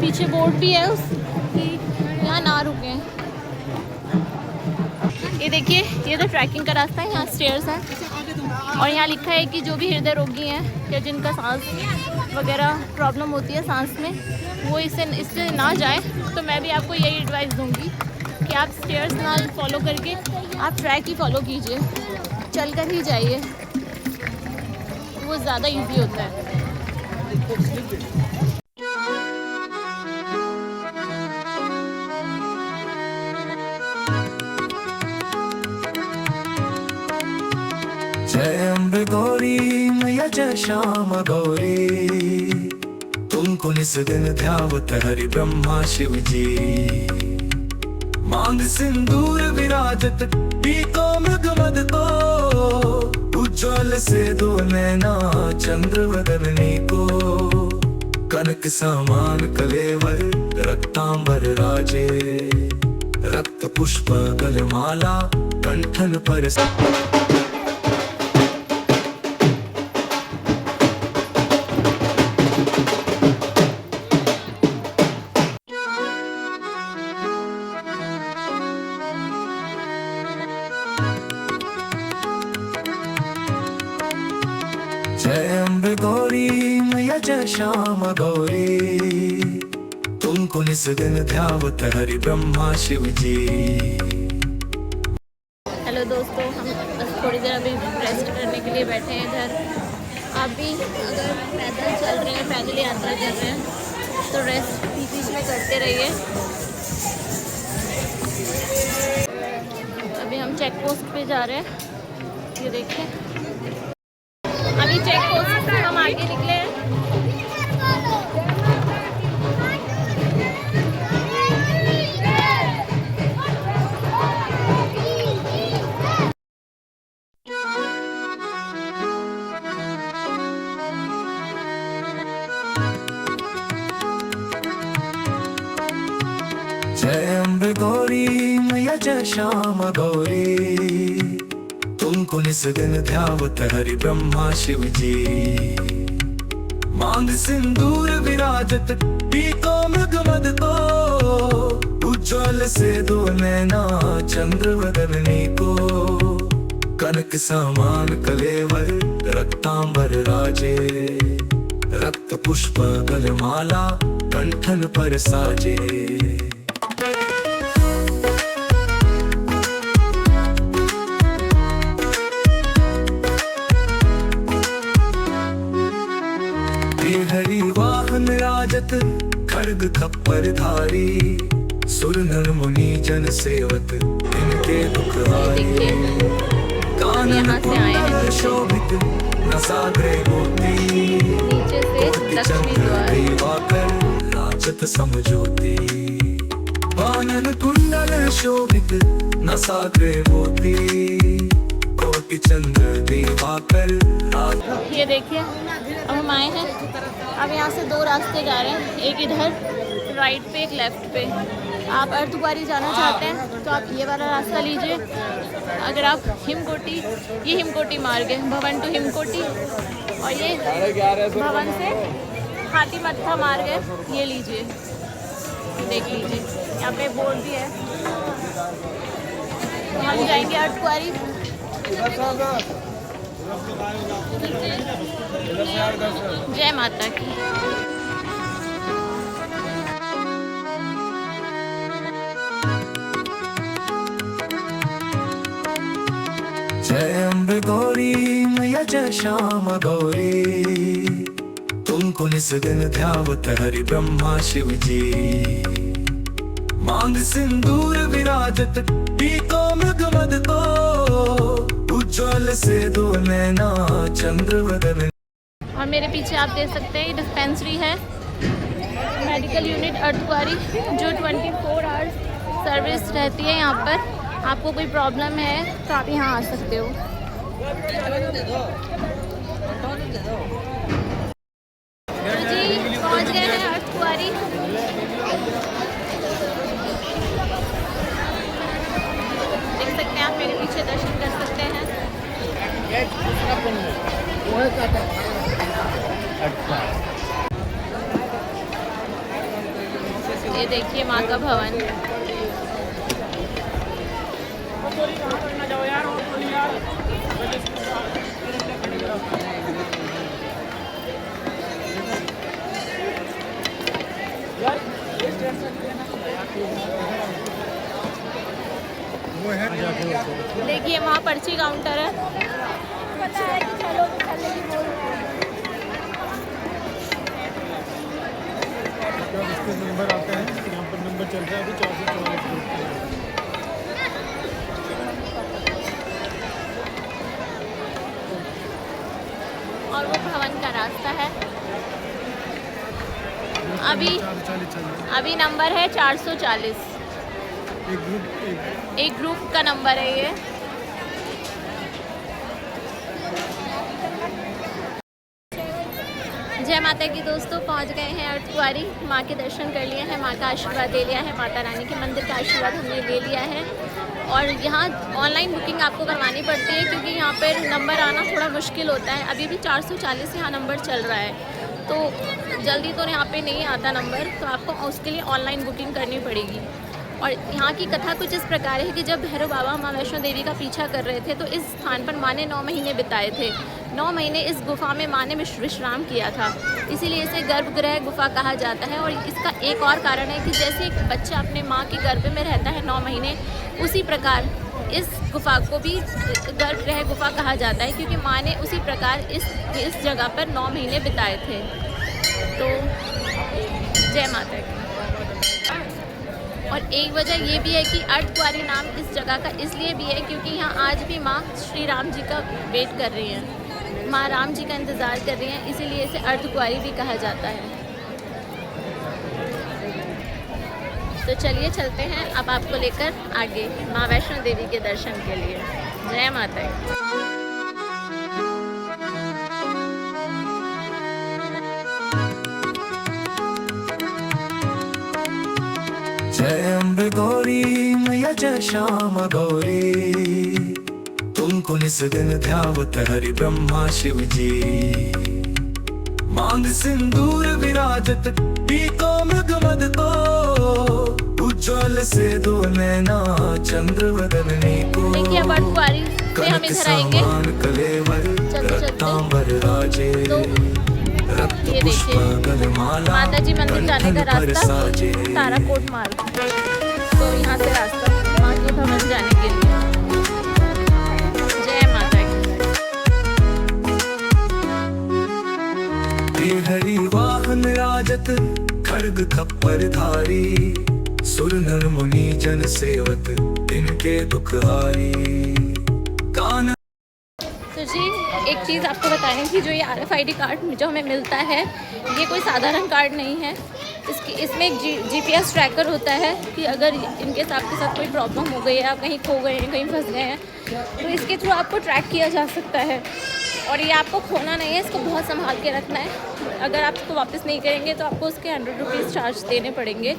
पीछे बोर्ड भी है कि यहाँ ना रुकें। ये देखिए, ये तो ट्रैकिंग का रास्ता है, यहाँ स्टेयर्स हैं, और यहाँ लिखा है कि जो भी हृदय रोगी हैं या जिनका सांस वगैरह प्रॉब्लम होती है सांस में, वो इससे ना जाए। तो मैं भी आपको यही एडवाइस दूंगी कि आप स्टेयर्स ना फॉलो करके आप ट्रैक ही फॉलो कीजिए, चल कर ही जाइए, वो ज़्यादा इजी होता है। जय अम्बे गौरी मैया जय श्याम गौरी, तुमको निस्दिन ध्यावत हरि ब्रह्मा शिव जी। मांग सिंदूर विराजत पीतो मृग मद को, उज्ज्वल से दो नैना चंद्र वदनी को। कनक समान कलेवर रक्तांबर राजे, रक्त पुष्प गलमाला कंठन पर। जय अम्बे गौरी मैया जय श्याम गौरी, तुमको निस्दिन ध्यावत हरि ब्रह्मा शिव जी। हेलो दोस्तों, हम हैं इधर। आप भी अगर पैदल चल रहे हैं, पैदल यात्रा कर रहे हैं तो रेस्ट बीच बीच में करते रहिए। अभी हम चेक पोस्ट पे जा रहे हैं, ये देखिए अभी चेक पोस्ट से हम आगे निकले हैं। जय अम्बे गौरी मैया जय श्याम गौरी, तुमको निस दिन ध्यावत हरि ब्रह्मा शिव जी। मांग सिंदूर विराजत पीतो मृगमद को, उज्ज्वल से दो नैना चंद्र वदनी को। कनक समान कलेवर रक्तांबर राजे, रक्त पुष्प गलमाला कंठन पर साजे। हरि वाहन राजत खड्ग खप्पर धारी, सुर नर मुनि जन सेवक इनके दुख हारी। कानन कुंडल शोभित नसाग्रे मोती, नीचे से लक्ष्मी द्वार दिवाकर राजत समझोती। कानन कुंडल शोभित नसाग्रे मोती, कोटि चंद्र दिवाकर। ये देखिए अब हम आए हैं, अब यहाँ से दो रास्ते जा रहे हैं, एक इधर राइट पे एक लेफ्ट पे। आप अर्धकुंवारी जाना चाहते हैं तो आप ये वाला रास्ता लीजिए। अगर आप हिमकोटी, ये हिमकोटी मार्ग है, भवन टू हिमकोटी, और ये भवन से हाथी मत्था मार्ग है, ये लीजिए, देख लीजिए यहाँ पे बोर्ड भी है। तो हम जाएंगे अर्धकुंवारी। जय माता की। जय अम्बे गौरी मैया जय श्याम गौरी, तुमको निस दिन ध्यावत हरि ब्रह्मा शिव जी। मांग सिंदूर विराजत पीतो मृगमद को, उज्ज्वल से दो नैना चंद्र वदन। और मेरे पीछे आप देख सकते हैं ये डिस्पेंसरी है, मेडिकल यूनिट अर्धकुंवारी, जो 24 आवर्स सर्विस रहती है यहाँ पर। आपको कोई प्रॉब्लम है तो आप यहाँ आ सकते हो। तो जी पहुँच गए हैं अर्धकुंवारी। देख सकते हैं आप मेरे पीछे, दर्शन कर सकते हैं। ये देखिए माँ का भवन। देखिए वहाँ पर्ची काउंटर है। पता है कि चलो चलने की बोल रहे हैं। इसके नंबर आते हैं, यहाँ पर नंबर चल रहा है अभी 444। और वो भवन का रास्ता है। अभी नंबर है 440। एक ग्रुप का नंबर है ये। जय माता की दोस्तों, पहुंच गए हैं अर्धकुंवारी। माँ के दर्शन कर लिए हैं, माँ का आशीर्वाद ले लिया है, माता रानी के मंदिर का आशीर्वाद हमने ले लिया है। और यहाँ ऑनलाइन बुकिंग आपको करवानी पड़ती है क्योंकि यहाँ पर नंबर आना थोड़ा मुश्किल होता है। अभी भी 440 यहाँ नंबर चल रहा है, तो जल्दी तो यहाँ पे नहीं आता नंबर, तो आपको उसके लिए ऑनलाइन बुकिंग करनी पड़ेगी। और यहाँ की कथा कुछ इस प्रकार है कि जब भैरव बाबा माँ वैष्णो देवी का पीछा कर रहे थे तो इस स्थान पर माँ ने 9 महीने बिताए थे। 9 महीने इस गुफा में माँ ने विश्राम किया था, इसीलिए इसे गर्भगृह गुफा कहा जाता है। और इसका एक और कारण है कि जैसे एक बच्चा अपने माँ के गर्भ में रहता है 9 महीने, उसी प्रकार इस गुफा को भी गर्भगृह गुफा कहा जाता है, क्योंकि माँ ने उसी प्रकार इस जगह पर 9 महीने बिताए थे। तो जय माता की। और एक वजह ये भी है कि अर्धकुंवारी नाम इस जगह का इसलिए भी है क्योंकि यहाँ आज भी माँ श्री राम जी का वेट कर रही हैं, माँ राम जी का इंतज़ार कर रही हैं, इसीलिए इसे अर्धकुंवारी भी कहा जाता है। तो चलिए चलते हैं अब आपको लेकर आगे माँ वैष्णो देवी के दर्शन के लिए। जय माता की। जय अम्बे गौरी मैया जय श्यामा गौरी, तुमको निस दिन ध्यावत हरि ब्रह्मा शिव जी। मांग सिंदूर विराजत पीको मृग मद को, उज्ज्वल से दो नैना चंद्र वदनी को। देखिए अब अर्धकुंवारी से हम इधर आएंगे। रत्नांबर राजे, ये देखिए माता जी मंदिर जाने का रास्ता ताराकोट मार्ग, तो यहाँ से रास्ता माँ के भवन जाने के लिए। जय माता की। हरि वाहन राजत खड्ग खप्पर धारी, सुर नर मुनि जन सेवक इनके दुख हारी। कान तो जी एक चीज़ आपको बताएं कि जो ये RFID कार्ड जो हमें मिलता है, ये कोई साधारण कार्ड नहीं है। इसमें एक GPS ट्रैकर होता है कि अगर इनके आपके साथ कोई प्रॉब्लम हो गई है, आप कहीं खो गए हैं, कहीं फंस गए हैं, तो इसके थ्रू आपको ट्रैक किया जा सकता है। और ये आपको खोना नहीं है, इसको बहुत संभाल के रखना है। अगर आप इसको वापस नहीं करेंगे तो आपको उसके 100 रुपीज़ चार्ज देने पड़ेंगे,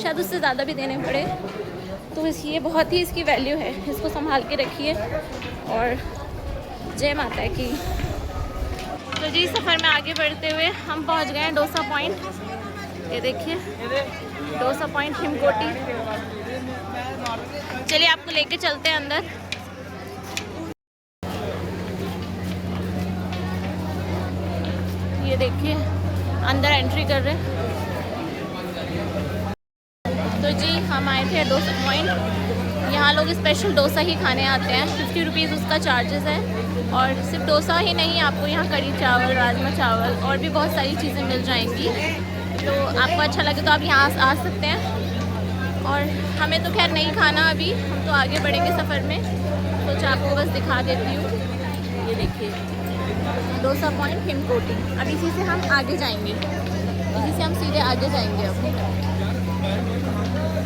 शायद उससे ज़्यादा भी देने पड़े। तो ये बहुत ही इसकी वैल्यू है, इसको संभाल के रखिए। और जय माता की। तो जी सफ़र में आगे बढ़ते हुए हम पहुंच गए हैं डोसा पॉइंट। ये देखिए डोसा पॉइंट हिमकोटी। चलिए आपको लेके चलते हैं अंदर। ये देखिए अंदर एंट्री कर रहे हैं। तो जी हम आए थे डोसा पॉइंट। यहाँ लोग स्पेशल डोसा ही खाने आते हैं, 50 रुपीज़ उसका चार्जेस है। और सिर्फ डोसा ही नहीं, आपको यहाँ कढ़ी चावल, राजमा चावल और भी बहुत सारी चीज़ें मिल जाएंगी। तो आपको अच्छा लगे तो आप यहाँ आ सकते हैं। और हमें तो खैर नहीं खाना अभी, हम तो आगे बढ़ेंगे सफ़र में। सोचा आपको बस दिखा देती हूँ। ये देखिए डोसा पॉइंट हिमकोटी। अब इसी से हम आगे जाएंगे, इसी से हम सीधे आगे जाएंगे अब।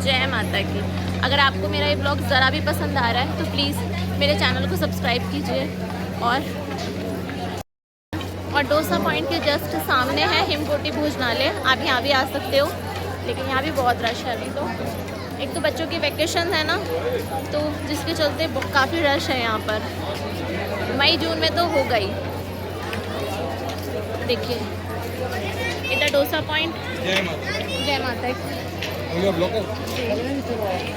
जय माता की। अगर आपको मेरा ये ब्लॉग ज़रा भी पसंद आ रहा है तो प्लीज़ मेरे चैनल को सब्सक्राइब कीजिए। और डोसा पॉइंट के जस्ट सामने है हिमकोटी भोजनालय। आप यहाँ भी आ सकते हो, लेकिन यहाँ भी बहुत रश है अभी। तो एक तो बच्चों की वैकेशन है ना, तो जिसके चलते काफ़ी रश है यहाँ पर। मई जून में तो हो गई। देखिए इधर डोसा पॉइंट। जय माता की।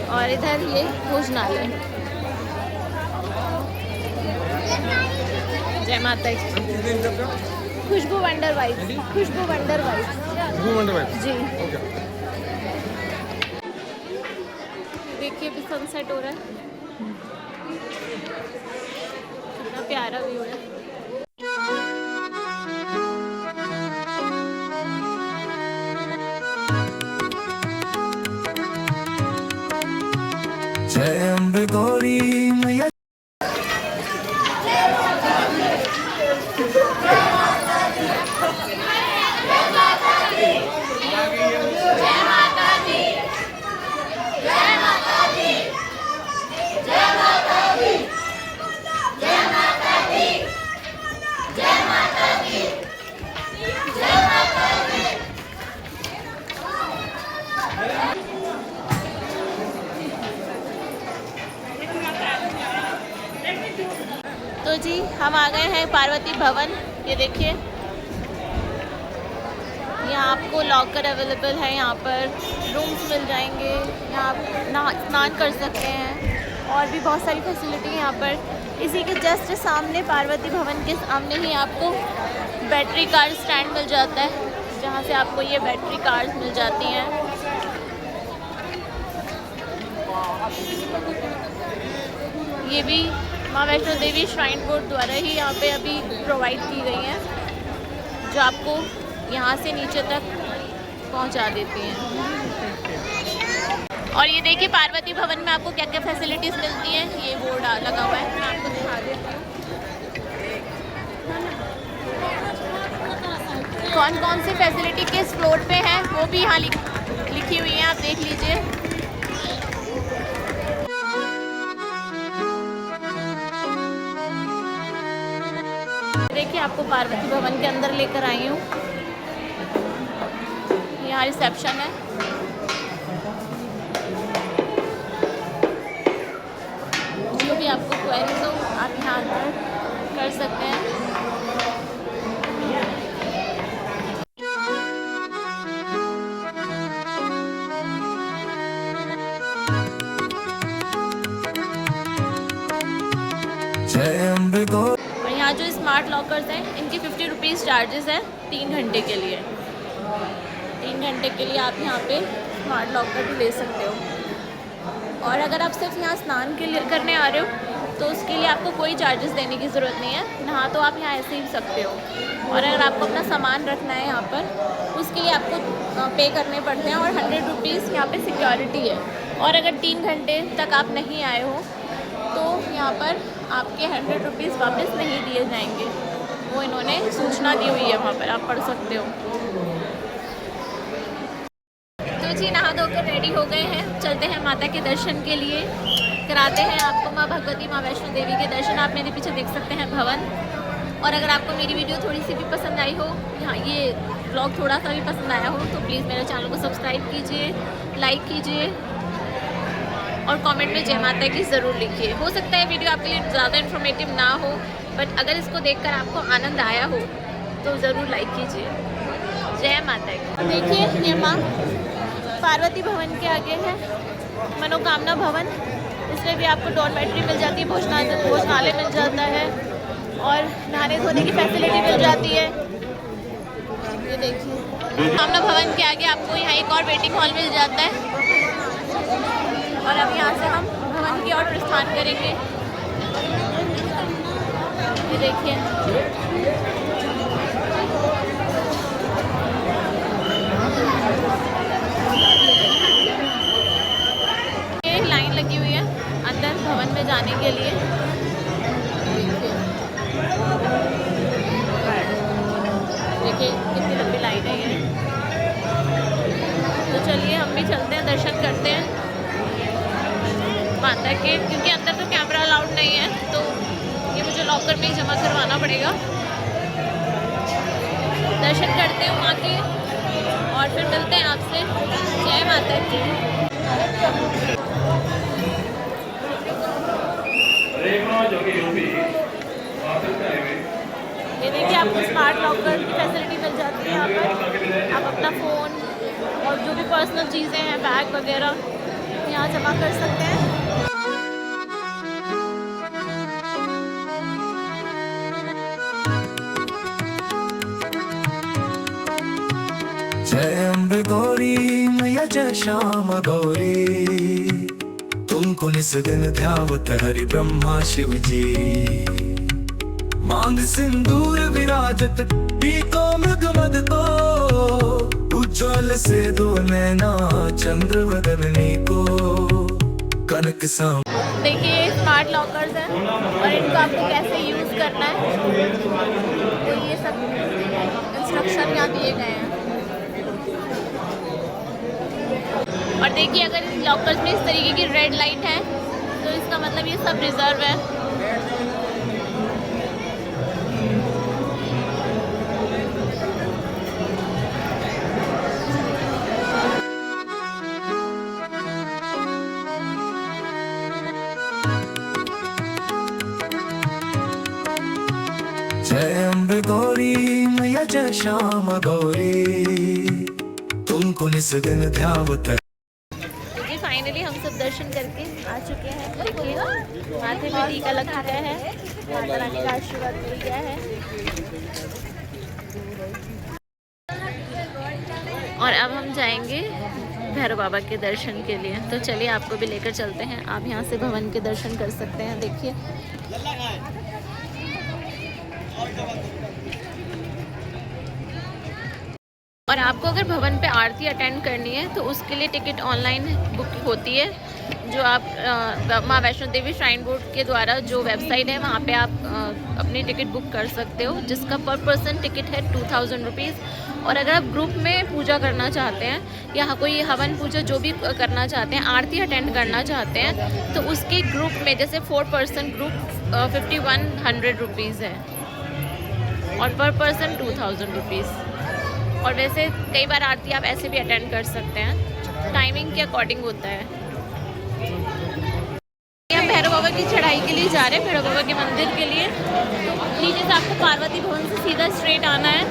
और इधर ये भोजनालय। जय माता की। खुशबू वंडर वाइब्स, खुशबू वंडर वाइब्स जी। देखिए भी सनसेट हो रहा है, कितना प्यारा व्यू है। जय अम्बे गौरी मैया। तो जी हम आ गए हैं पार्वती भवन। ये देखिए यहाँ आपको लॉकर अवेलेबल है, यहाँ पर रूम्स मिल जाएंगे, यहाँ आप स्नान कर सकते हैं और भी बहुत सारी फैसिलिटी है यहाँ पर। इसी के जस्ट सामने पार्वती भवन के सामने ही आपको बैटरी कार स्टैंड मिल जाता है, जहाँ से आपको ये बैटरी कार्स मिल जाती हैं। ये भी माँ वैष्णो देवी श्राइन बोर्ड द्वारा ही यहाँ पे अभी प्रोवाइड की गई हैं, जो आपको यहाँ से नीचे तक पहुँचा देती हैं। और ये देखिए पार्वती भवन में आपको क्या क्या फैसिलिटीज़ मिलती हैं, ये बोर्ड लगा हुआ है, मैं आपको दिखा देती हूँ कौन कौन सी फैसिलिटी किस फ्लोर पे है, वो भी यहाँ लिखी हुई है, आप देख लीजिए। देखिए आपको पार्वती भवन के अंदर लेकर आई हूँ, यहाँ रिसेप्शन है। जो भी आपको क्वेरीज हो आप यहाँ कर सकते हैं। और यहाँ जो स्मार्ट लॉकर्स हैं इनकी 50 रुपीज़ चार्जेस है 3 घंटे के लिए। 3 घंटे के लिए आप यहाँ पे स्मार्ट लॉकर भी ले सकते हो। और अगर आप सिर्फ यहाँ स्नान के लिए करने आ रहे हो तो उसके लिए आपको कोई चार्जेस देने की ज़रूरत नहीं है, नहा तो आप यहाँ ऐसे ही सकते हो। और अगर आपको अपना सामान रखना है यहाँ पर उसके लिए आपको पे करने पड़ते हैं, और 100 रुपीज़ यहाँ पे सिक्योरिटी है। और अगर 3 घंटे तक आप नहीं आए हो तो यहाँ पर आपके 100 रुपीज़ वापस नहीं दिए जाएंगे, वो इन्होंने सूचना दी हुई है, वहाँ पर आप पढ़ सकते हो। तो जी नहा धोकर रेडी हो गए हैं, चलते हैं माता के दर्शन के लिए, कराते हैं आपको माँ भगवती माँ वैष्णो देवी के दर्शन। आप मेरे पीछे देख सकते हैं भवन। और अगर आपको मेरी वीडियो थोड़ी सी भी पसंद आई हो, यहाँ ये ब्लॉग थोड़ा सा भी पसंद आया हो तो प्लीज़ मेरे चैनल को सब्सक्राइब कीजिए, लाइक कीजिए और कमेंट में जय माता की ज़रूर लिखिए। हो सकता है वीडियो आपके लिए ज़्यादा इन्फॉर्मेटिव ना हो, बट अगर इसको देखकर आपको आनंद आया हो तो ज़रूर लाइक कीजिए। जय माता की। देखिए ये माँ पार्वती भवन के आगे है मनोकामना भवन, इसमें भी आपको डॉर्मेट्री मिल जाती है, भोजनालय मिल जाता है और नहाने धोने की फैसिलिटी मिल जाती है। ये देखिए मनोकामना भवन के आगे आपको यहाँ एक और वेटिंग हॉल मिल जाता है। और अब यहाँ से हम भवन की ओर प्रस्थान करेंगे। ये देखिए ये लाइन लगी हुई है अंदर भवन में जाने के लिए। देखिए कितनी लंबी लाइन है ये। तो चलिए हम भी चलते हैं, दर्शन करते हैं माता के, क्योंकि अंदर तो कैमरा अलाउड नहीं है तो ये मुझे लॉकर में ही जमा करवाना पड़ेगा। दर्शन करते हैं वहाँ के और फिर मिलते हैं आपसे। जय माता की। ये देखिए आपको स्मार्ट लॉकर की फैसिलिटी मिल जाती है यहाँ पर। आप अपना फ़ोन और जो भी पर्सनल चीज़ें हैं, बैग वगैरह यहाँ जमा कर सकते हैं। जय अम्बे गौरी मैया जय श्याम गौरी, तुमको निस दिन ध्यावत हरि ब्रह्मा शिव जी। मांग सिंदूर विराजत पीको मृग मद को, उज्ज्वल से दो नैना चंद्र वदनी को कनक साम। देखिए स्मार्ट लॉकर्स हैं और इनको आपको कैसे यूज़ करना है तो ये सब इंस्ट्रक्शन यहाँ दिए गए हैं। और देखिए अगर इन लॉकर्स में इस तरीके की रेड लाइट है तो इसका मतलब ये सब रिजर्व है। जय अम्बे गौरी मैया जय श्याम गौरी, तुमको निस दिन ध्यावत। देखिए फाइनली हम सब दर्शन करके आ चुके हैं। देखिए माथे पे टीका लग चुका है, माता रानी का आशीर्वाद मिल गया है। और अब हम जाएंगे भैरव बाबा के दर्शन के लिए। तो चलिए आपको भी लेकर चलते हैं। आप यहाँ से भवन के दर्शन कर सकते हैं। देखिए और आपको अगर भवन पे आरती अटेंड करनी है तो उसके लिए टिकट ऑनलाइन बुक होती है, जो आप माँ वैष्णो देवी श्राइन बोर्ड के द्वारा जो वेबसाइट है वहाँ पे आप अपनी टिकट बुक कर सकते हो, जिसका पर पर्सन टिकट है 2000 रुपीज़। और अगर आप ग्रुप में पूजा करना चाहते हैं या कोई हवन पूजा जो भी करना चाहते हैं, आरती अटेंड करना चाहते हैं, तो उसके ग्रुप में जैसे 4 पर्सन ग्रुप 5100 रुपीज़ है और पर पर्सन 2000 रुपीज़। और वैसे कई बार आरती आप ऐसे भी अटेंड कर सकते हैं, टाइमिंग के अकॉर्डिंग होता है। हम भैरव बाबा की चढ़ाई के लिए जा रहे हैं, भैरव बाबा के मंदिर के लिए। तो नीचे से आपको पार्वती भवन से सीधा स्ट्रेट आना है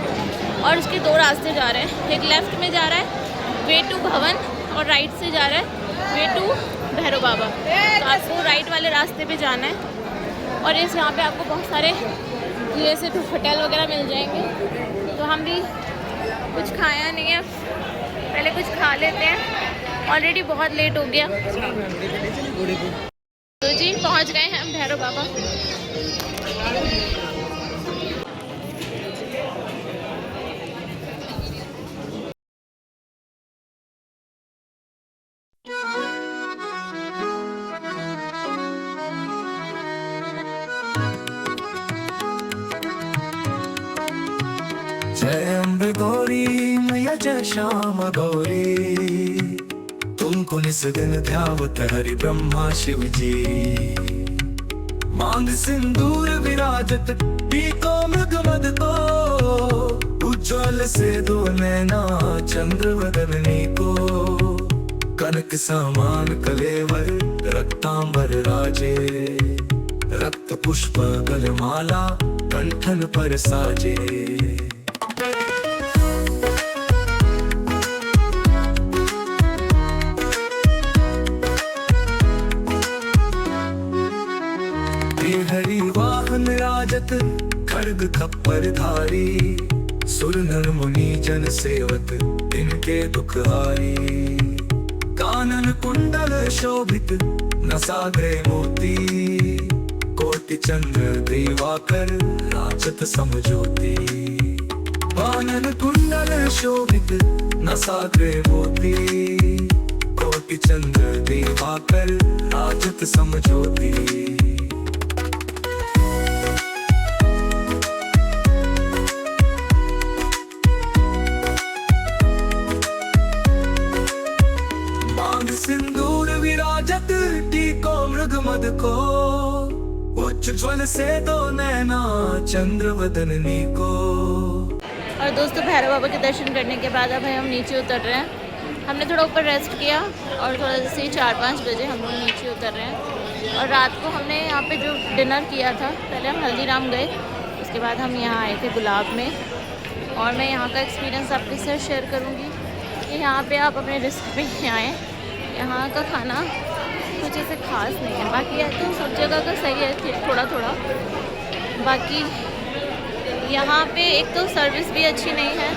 और उसके 2 रास्ते जा रहे हैं। एक लेफ्ट में जा रहा है वे टू भवन और राइट से जा रहा है वे टू भैरव बाबा। तो आपको राइट वाले रास्ते पे जाना है। और इस यहाँ पे आपको बहुत सारे जैसे होटल वगैरह मिल जाएंगे। तो हम भी कुछ खाया नहीं है, पहले कुछ खा लेते हैं, ऑलरेडी बहुत लेट हो गया। तो जी पहुंच गए हैं हम भैरव बाबा। जय अम्बे गौरी मैया जय श्याम गौरी, तुमको निस्दिन ध्यावत हरि ब्रह्मा शिव जी। मांग सिंदूर विराजत पीको मृग मद को, उज्ज्वल से दो नैना चंद्र वदनी को। कनक समान कलेवर रक्तांबर राजे, रक्त पुष्प गलमाला कंठन पर साजे। हरि वाहन राजत खड्ग खप्पर धारी, सुर नर मुनि जन सेवक इनके दुख हारी। कानन कुंडल शोभित नसाग्रे मोती, कोटि चंद्र दिवाकर राजत समज्योति। कानन कुंडल शोभित नसाग्रे मोती, कोटि चंद्र दिवाकर राजत समज्योति। सिंदूर विराजत टीको मृग मद को, उज्ज्वल से दो नैना चंद्र वदनी को। और दोस्तों भैरव बाबा के दर्शन करने के बाद अब हम नीचे उतर रहे हैं। हमने थोड़ा ऊपर रेस्ट किया और थोड़ा जैसे 4-5 बजे हम लोग नीचे उतर रहे हैं। और रात को हमने यहाँ पे जो डिनर किया था, पहले हम हल्दीराम गए, उसके बाद हम यहाँ आए थे गुलाब में। और मैं यहाँ का एक्सपीरियंस आपके साथ शेयर करूँगी कि यहाँ पे आप अपने रिस्क पे ही आएँ। यहाँ का खाना कुछ ऐसे खास नहीं है, बाकी है तो सब जगह का सही है थोड़ा थोड़ा। बाकी यहाँ पे एक तो सर्विस भी अच्छी नहीं है,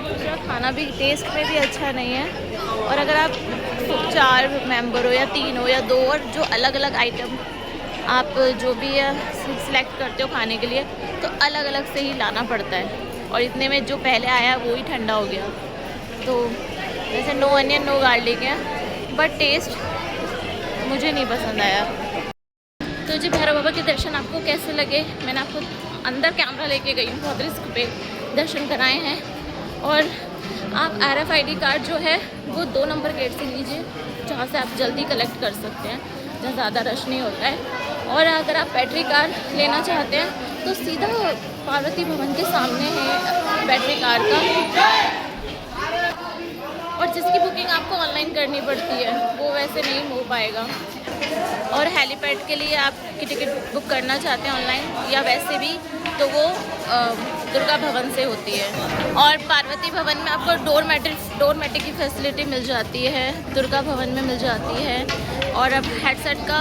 दूसरा खाना भी टेस्ट में भी अच्छा नहीं है। और अगर आप 4 मेंबर हो या 3 हो या 2 और जो अलग अलग आइटम आप जो भी सिलेक्ट करते हो खाने के लिए, तो अलग अलग से ही लाना पड़ता है। और इतने में जो पहले आया वो ही ठंडा हो गया। तो जैसे नो अनियन नो गार्लिक है, बट टेस्ट मुझे नहीं पसंद आया। तो जी भैरव बाबा के दर्शन आपको कैसे लगे? मैंने आपको अंदर कैमरा लेके गई हूँ, बहुत रिस्क पे दर्शन कराए हैं। और आप RFID कार्ड जो है वो 2 नंबर गेट से लीजिए, जहाँ से आप जल्दी कलेक्ट कर सकते हैं, जहाँ ज़्यादा रश नहीं होता है। और अगर आप बैटरी कार्ड लेना चाहते हैं तो सीधा पार्वती भवन के सामने है बैटरी कार्ड का। और जिसकी बुकिंग आपको ऑनलाइन करनी पड़ती है वो वैसे नहीं हो पाएगा। और हेलीपैड के लिए आपकी टिकट बुक करना चाहते हैं ऑनलाइन या वैसे भी, तो वो दुर्गा भवन से होती है। और पार्वती भवन में आपको डोरमेटिक की फैसिलिटी मिल जाती है, दुर्गा भवन में मिल जाती है। और अब हेडसेट का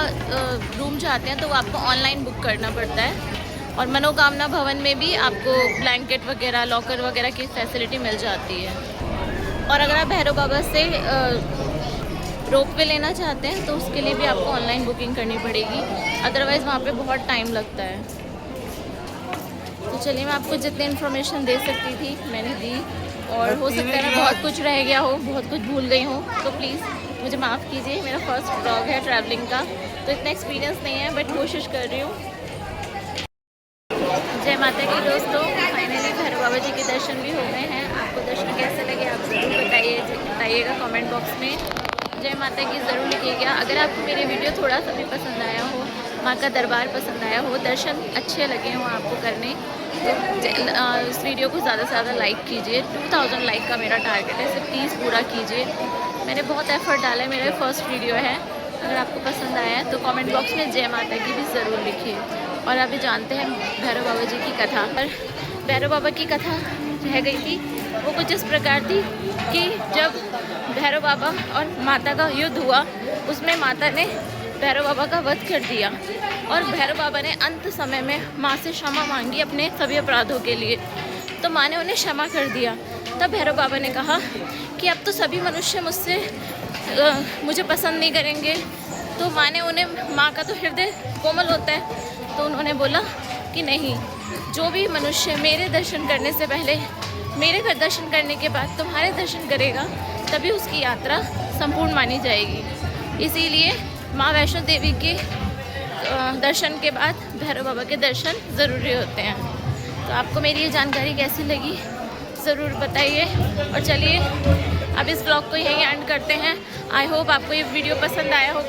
रूम चाहते हैं तो वो आपको ऑनलाइन बुक करना पड़ता है। और मनोकामना भवन में भी आपको ब्लैंकेट वगैरह, लॉकर वगैरह की फैसिलिटी मिल जाती है। और अगर आप भैरव बाबा से रोपवे लेना चाहते हैं तो उसके लिए भी आपको ऑनलाइन बुकिंग करनी पड़ेगी, अदरवाइज़ वहाँ पे बहुत टाइम लगता है। तो चलिए, मैं आपको जितनी इन्फॉर्मेशन दे सकती थी मैंने दी, और हो सकता है मैं बहुत कुछ रह गया हो, बहुत कुछ भूल गई हूँ, तो प्लीज़ मुझे माफ़ कीजिए। मेरा फर्स्ट व्लॉग है ट्रैवलिंग का, तो इतना एक्सपीरियंस नहीं है, बट कोशिश कर रही हूँ। जय माता की दोस्तों, फाइनली भैरव बाबा जी के दर्शन भी हो गए हैं। आपको दर्शन कैसे लगे आप ज़रूर बताइएगा कमेंट बॉक्स में। जय माता की ज़रूर लिखिएगा। अगर आपको मेरे वीडियो थोड़ा सा भी पसंद आया हो, माँ का दरबार पसंद आया हो, दर्शन अच्छे लगे हों आपको करने, तो इस वीडियो को ज़्यादा से ज़्यादा लाइक कीजिए। 2000 लाइक का मेरा टारगेट है, सिर्फ 30 पूरा कीजिए। मैंने बहुत एफर्ट डाला है, मेरा फर्स्ट वीडियो है। अगर आपको पसंद आया है तो कमेंट बॉक्स में जय माता की भी ज़रूर लिखिए। और अभी जानते हैं भैरव बाबा जी की कथा। पर भैरव बाबा की कथा रह गई थी, वो कुछ इस प्रकार थी कि जब भैरव बाबा और माता का युद्ध हुआ, उसमें माता ने भैरव बाबा का वध कर दिया, और भैरव बाबा ने अंत समय में माँ से क्षमा मांगी अपने सभी अपराधों के लिए। तो माँ ने उन्हें क्षमा कर दिया। तब भैरव बाबा ने कहा कि अब तो सभी मनुष्य मुझे पसंद नहीं करेंगे। तो माँ ने उन्हें, माँ का तो हृदय कोमल होता है, तो उन्होंने बोला कि नहीं, जो भी मनुष्य मेरे दर्शन करने से पहले, मेरे घर दर्शन करने के बाद तुम्हारे दर्शन करेगा, तभी उसकी यात्रा संपूर्ण मानी जाएगी। इसीलिए माँ वैष्णो देवी के दर्शन के बाद भैरव बाबा के दर्शन ज़रूरी होते हैं। तो आपको मेरी ये जानकारी कैसी लगी ज़रूर बताइए। और चलिए, अब इस ब्लॉग को यहीं एंड करते हैं। आई होप आपको ये वीडियो पसंद आया हो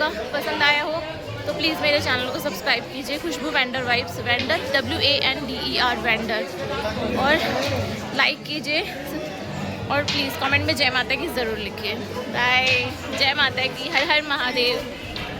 तो प्लीज़ मेरे चैनल को सब्सक्राइब कीजिए, Khushboo wander vibes, wander WANDER wander, और लाइक कीजिए, और प्लीज़ कमेंट में जय माता की ज़रूर लिखिए। बाय। जय माता की। हर हर महादेव।